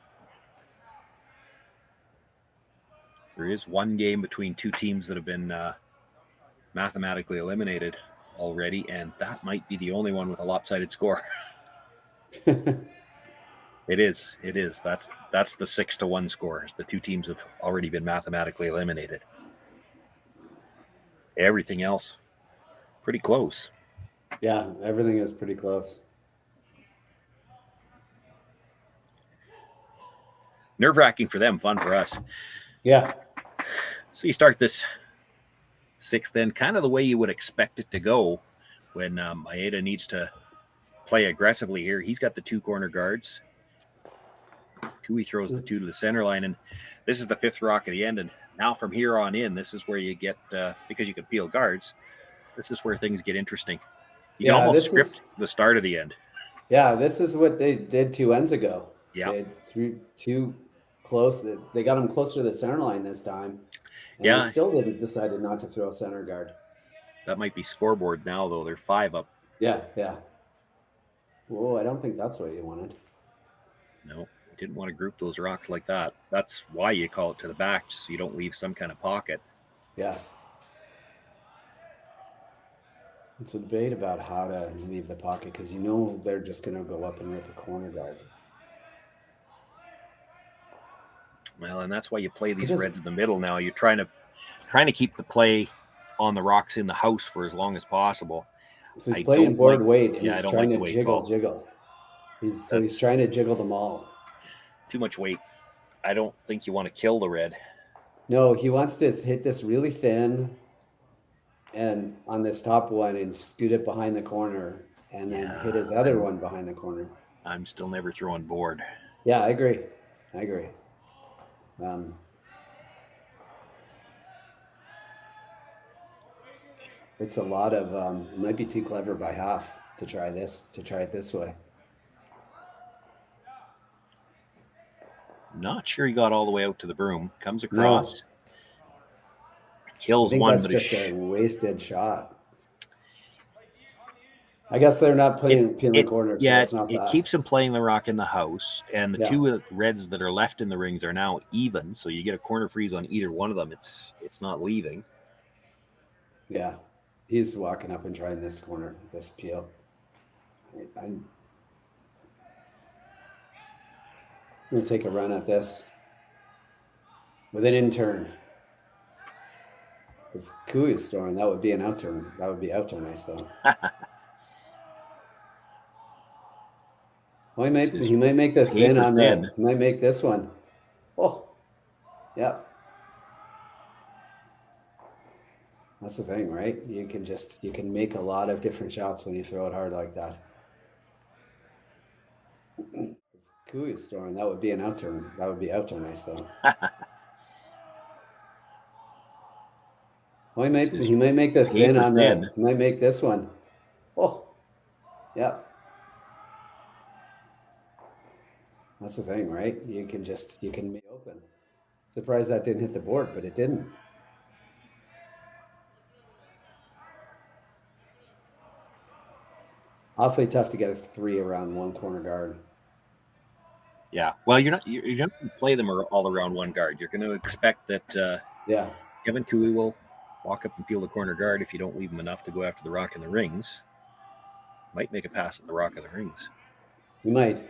There is 1 game between 2 teams that have been mathematically eliminated already, and that might be the only one with a lopsided score. It is. That's the 6-1 score. The 2 teams have already been mathematically eliminated. Everything else, pretty close. Yeah, everything is pretty close. Nerve-wracking for them, fun for us. Yeah. So you start this 6th end kind of the way you would expect it to go when Maeda needs to play aggressively here. He's got the 2 corner guards. Cooey throws the 2 to the center line, and this is the 5th rock of the end. And now from here on in, this is where you get, because you can peel guards, this is where things get interesting. You can almost script the start of the end. Yeah, this is what they did 2 ends ago. Yeah. They threw 2 close. They got him closer to the center line this time. And they still decided not to throw a center guard. That might be scoreboard now, though. They're 5 up. Yeah. Whoa, I don't think that's what you wanted. No, you didn't want to group those rocks like that. That's why you call it to the back, just so you don't leave some kind of pocket. Yeah. It's a debate about how to leave the pocket because they're just going to go up and rip a corner guard. Well, and that's why you play these reds in the middle now. You're trying to keep the play on the rocks in the house for as long as possible. So he's playing board weight, and he's trying to jiggle. He's trying to jiggle them all. Too much weight. I don't think you want to kill the red. No, he wants to hit this really thin and on this top one and scoot it behind the corner and then hit his other one behind the corner. I'm still never throwing board. Yeah, I agree. It's a lot of it might be too clever by half to try it this way. Not sure he got all the way out to the broom. Comes across. I Kills think one, that's but just a wasted shot. I guess they're not peeling the corner, so it's not it bad. keeps him playing the rock in the house, and the Yeah. two reds that are left in the rings are now even, so you get a corner freeze on either one of them. It's not leaving. Yeah. He's walking up and trying this corner, this peel. I'm going to take a run at this with an in turn. If Kui is throwing, that would be an out turn. That would be out turn nice, though. Well, he might make the thin on the. He might make this one. Oh, yeah. That's the thing, right? You can make a lot of different shots when you throw it hard like that. If Kui is throwing, that would be an out turn. That would be out turn nice, though. Well, he might make the thin on the. He might make this one. Oh, yeah. That's the thing, right? You can make it open. Surprised that didn't hit the board, but it didn't. Awfully tough to get a 3 around one corner guard. Yeah. Well, you're not going to play them all around one guard. You're going to expect that Kevin Kui will walk up and peel the corner guard if you don't leave him enough to go after the rock in the rings. Might make a pass at the rock in the rings. You might.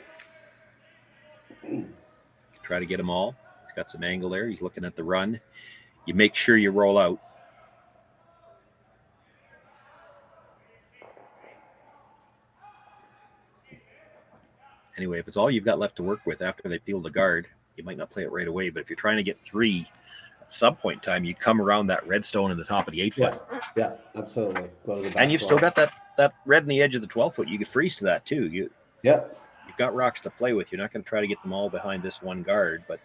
Try to get them all. He's got some angle there. He's looking at the run. You make sure you roll out. Anyway, if it's all you've got left to work with after they peel the guard, you might not play it right away. But if you're trying to get 3 at some point in time, you come around that red stone in the top of the 8-foot. Yeah, absolutely. Go to the back and you've still got that red in the edge of the 12-foot. You could freeze to that too. You've got rocks to play with. You're not going to try to get them all behind this one guard, but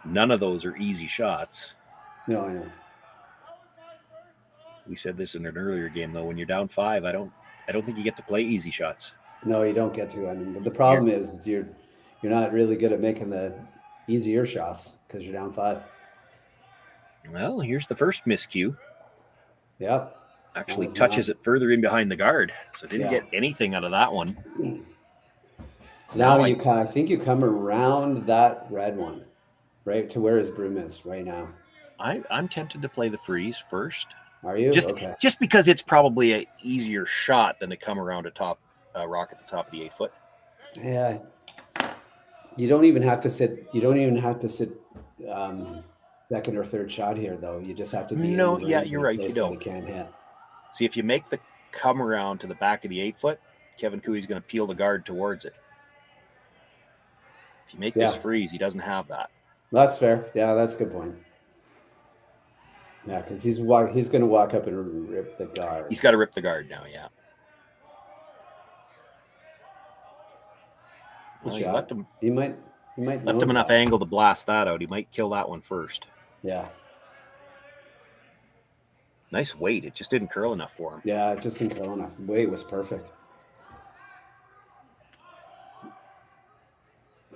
none of those are easy shots. No, I know. We said this in an earlier game, though. When you're down 5, I don't think you get to play easy shots. No, you don't get to. I mean, but the problem is you're not really good at making the easier shots because you're down 5. Well, here's the first miscue. Yep. Actually touches it further in behind the guard, so didn't get anything out of that one. So now I think you come around that red one, right to where his broom is right now. I'm tempted to play the freeze first. Are you? Just because it's probably an easier shot than to come around a top rock at the top of the 8-foot. Yeah. You don't even have to sit. You don't even have to sit second or third shot here, though. You just have to be. No, yeah, you're right. You don't. You can't hit. See, if you make the come around to the back of the 8-foot, Kevin Kui's going to peel the guard towards it. If you make this freeze, he doesn't have that. That's fair. Yeah, that's a good point. Yeah, because he's going to walk up and rip the guard. He's got to rip the guard now, yeah. Well, he might left him enough angle to blast that out. He might kill that one first. Yeah. Nice weight. It just didn't curl enough for him. Yeah, it just didn't curl enough. Weight was perfect.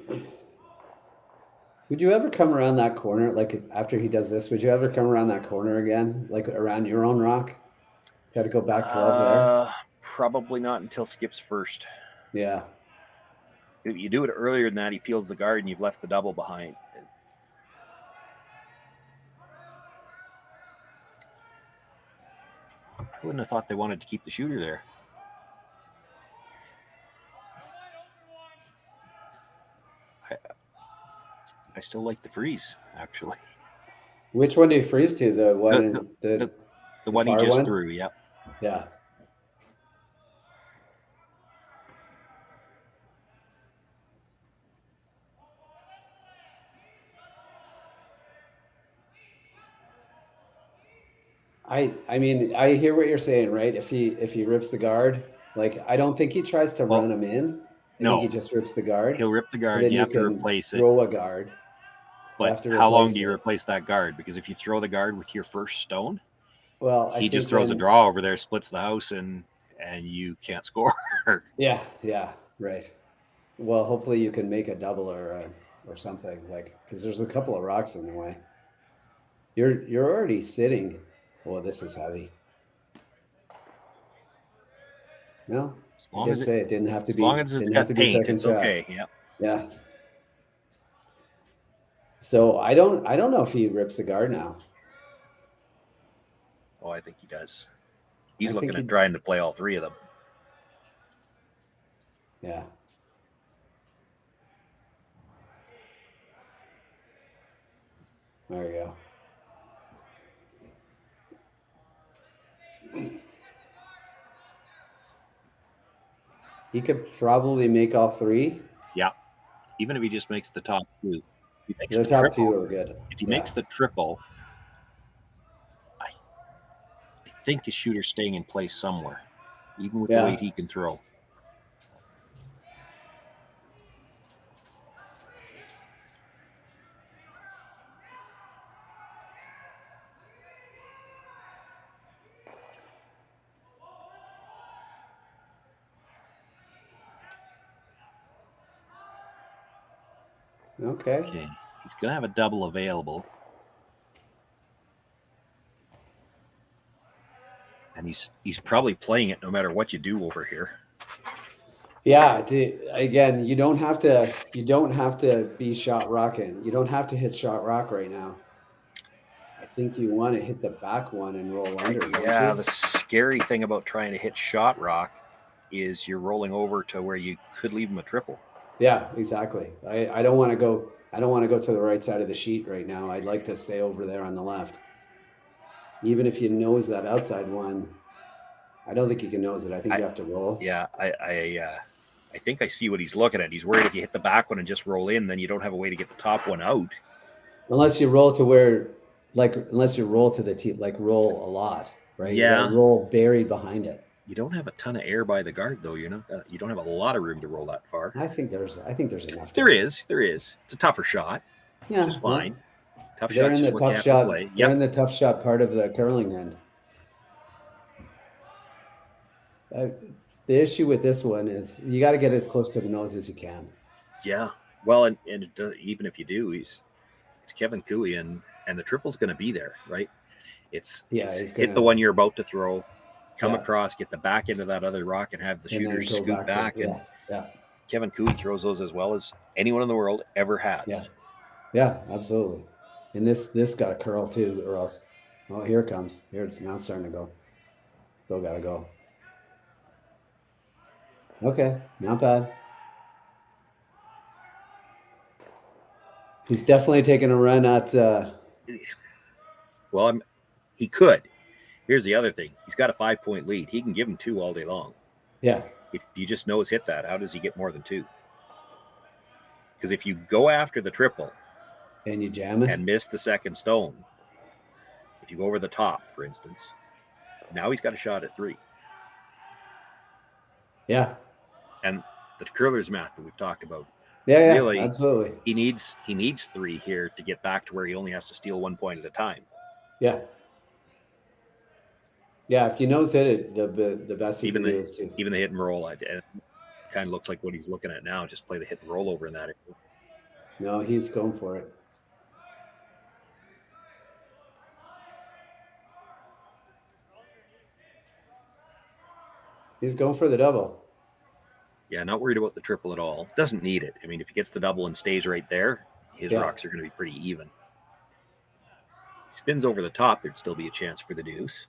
Would you ever come around that corner, like after he does this, would you ever come around that corner again, like around your own rock? Got to go back 12 there? Probably not until Skip's first. Yeah. If you do it earlier than that, he peels the guard and you've left the double behind. I wouldn't have thought they wanted to keep the shooter there. I still like the freeze, actually. Which one do you freeze to? The one the one he just threw, yeah. Yeah. I mean, I hear what you're saying, right? If he rips the guard, like I don't think he tries to run him in. I think he just rips the guard. He'll rip the guard. You have to replace it. Throw a guard. But how long do you replace that guard? Because if you throw the guard with your first stone, he just throws a draw over there, splits the house, and you can't score. Yeah, right. Well, hopefully you can make a double or something, like, because there's a couple of rocks in the way. You're already sitting. Oh, this is heavy. No, I did say it didn't have to as be. long as it's Didn't got have to be paint, second it's shot. okay. Yeah. Yeah. So I don't know if he rips the guard now. Oh, I think he does. He's I looking think at trying to play all three of them. Yeah. There you go. He could probably make all three. Yeah. Even if he just makes the top two. He makes The the top triple. two are good. If he makes the triple, I think his shooter's staying in place somewhere, even with the weight he can throw. Okay. He's going to have a double available. And he's probably playing it no matter what you do over here. Yeah, again, you don't have to be shot rocking. You don't have to hit shot rock right now. I think you want to hit the back one and roll under. Yeah, the scary thing about trying to hit shot rock is you're rolling over to where you could leave him a triple. Yeah, exactly. I don't want to go. I don't want to go to the right side of the sheet right now. I'd like to stay over there on the left. Even if you nose that outside one, I don't think you can nose it. I think you have to roll. Yeah, I think I see what he's looking at. He's worried if you hit the back one and just roll in, then you don't have a way to get the top one out. Unless you roll to where, unless you roll to the tee, roll a lot, right? Yeah. You roll buried behind it. You don't have a ton of air by the guard, though. You don't have a lot of room to roll that far. I think there's enough. There is. It's a tougher shot. Yeah, which is fine. Tough they're shots. in the tough shot. They're in Yep. the tough shot part of the curling end. The issue with this one is you got to get as close to the nose as you can. Yeah. Well, and it does, even if you do, it's Kevin Cooey, and the triple's going to be there, right? It's hit the one you're about to throw, come across, get the back end of that other rock, and have the shooter scoot back. And Kevin Cooey throws those as well as anyone in the world ever has. Yeah, absolutely. And this got a curl too, or else. Oh, here it comes. Here it's now starting to go. Still got to go. Okay, not bad. He's definitely taking a run at. Well, he could. Here's the other thing: he's got a 5-point lead. He can give him 2 all day long. Yeah. If you just nose hit that, how does he get more than 2? Because if you go after the triple and you jam it and miss the second stone, if you go over the top, for instance, now he's got a shot at 3. Yeah. And the curler's math that we've talked about. Yeah, really, absolutely. He needs 3 here to get back to where he only has to steal 1 point at a time. Yeah. Yeah, if you nose hit it, the best you can do is to even the hit and roll. It kind of looks like what he's looking at now. Just play the hit and roll over in that area. No, he's going for it. He's going for the double. Yeah, not worried about the triple at all. Doesn't need it. I mean, if he gets the double and stays right there, his rocks are going to be pretty even. He spins over the top, there'd still be a chance for the deuce.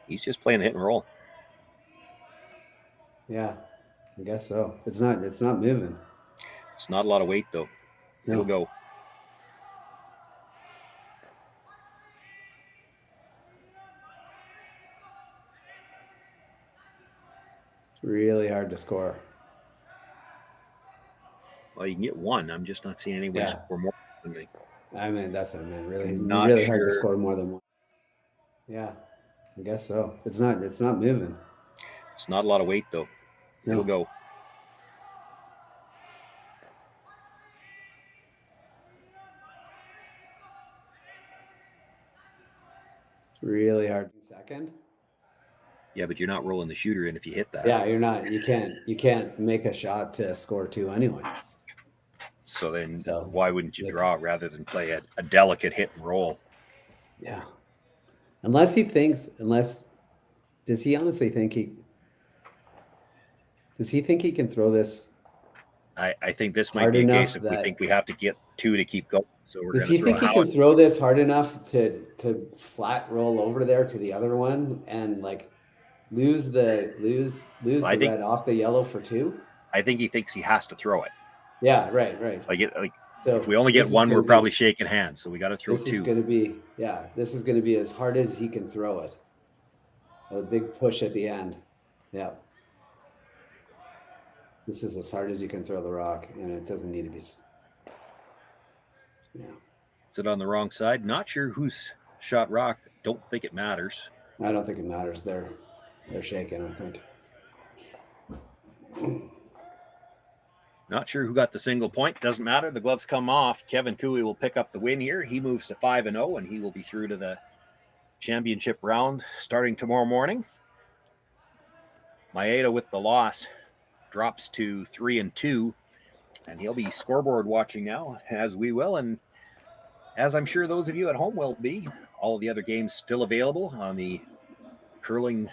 He's just playing hit and roll. Yeah, I guess so. It's not moving. It's not a lot of weight though. No. It'll go. It's really hard to score. Well, you can get 1. I'm just not seeing anyone score more than me. I mean, that's what I meant. Really Not hard to sure. score more than 1. Yeah, I guess so. It's not moving. It's not a lot of weight though. No. It'll go. really hard. Second. Yeah, but you're not rolling the shooter in if you hit that. Yeah, you're not. You can't make a shot to score 2 anyway. So then why wouldn't you draw rather than play a delicate hit and roll? Yeah. Unless does he honestly think he can throw this? I think this might be a case if we think we have to get 2 to keep going. So we're does he think he can throw this hard enough to flat roll over there to the other one and like lose the red off the yellow for 2? I think he thinks he has to throw it. Yeah, right. So if we only get 1, we're probably shaking hands. So we got to throw 2. This is going to be as hard as he can throw it. A big push at the end. Yeah. This is as hard as you can throw the rock, and it doesn't need to be. Yeah. Is it on the wrong side? Not sure who's shot rock. Don't think it matters. I don't think it matters. They're shaking, I think. Not sure who got the single point. Doesn't matter. The gloves come off. Kevin Cooey will pick up the win here. He moves to 5-0, and he will be through to the championship round starting tomorrow morning. Maeda with the loss drops to 3-2, and he'll be scoreboard watching now, as we will, and as I'm sure those of you at home will be. All of the other games still available on the Curling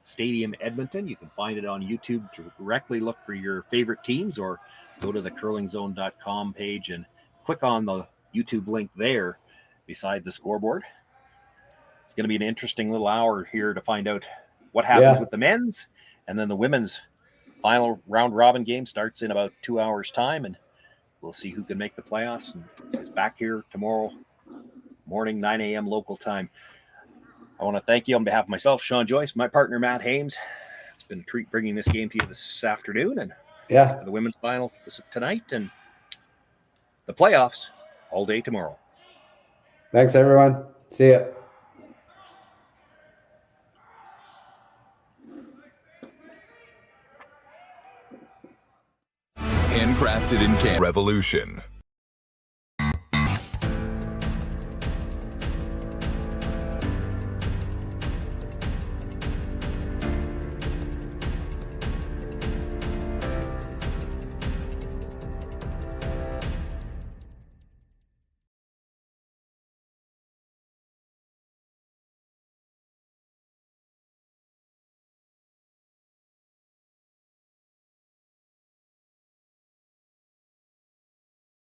Stadium Edmonton. You can find it on YouTube. Directly look for your favorite teams or go to the curlingzone.com page and click on the YouTube link there beside the scoreboard. It's going to be an interesting little hour here to find out what happens with the men's, and then the women's final round robin game starts in about 2 hours time, and we'll see who can make the playoffs and is back here tomorrow morning, 9 a.m. local time. I want to thank you on behalf of myself, Shawn, Joyce, my partner, Matt Hames. It's been a treat bringing this game to you this afternoon, and the women's final tonight, and the playoffs all day tomorrow. Thanks, everyone. See ya. Handcrafted in Canada. Revolution.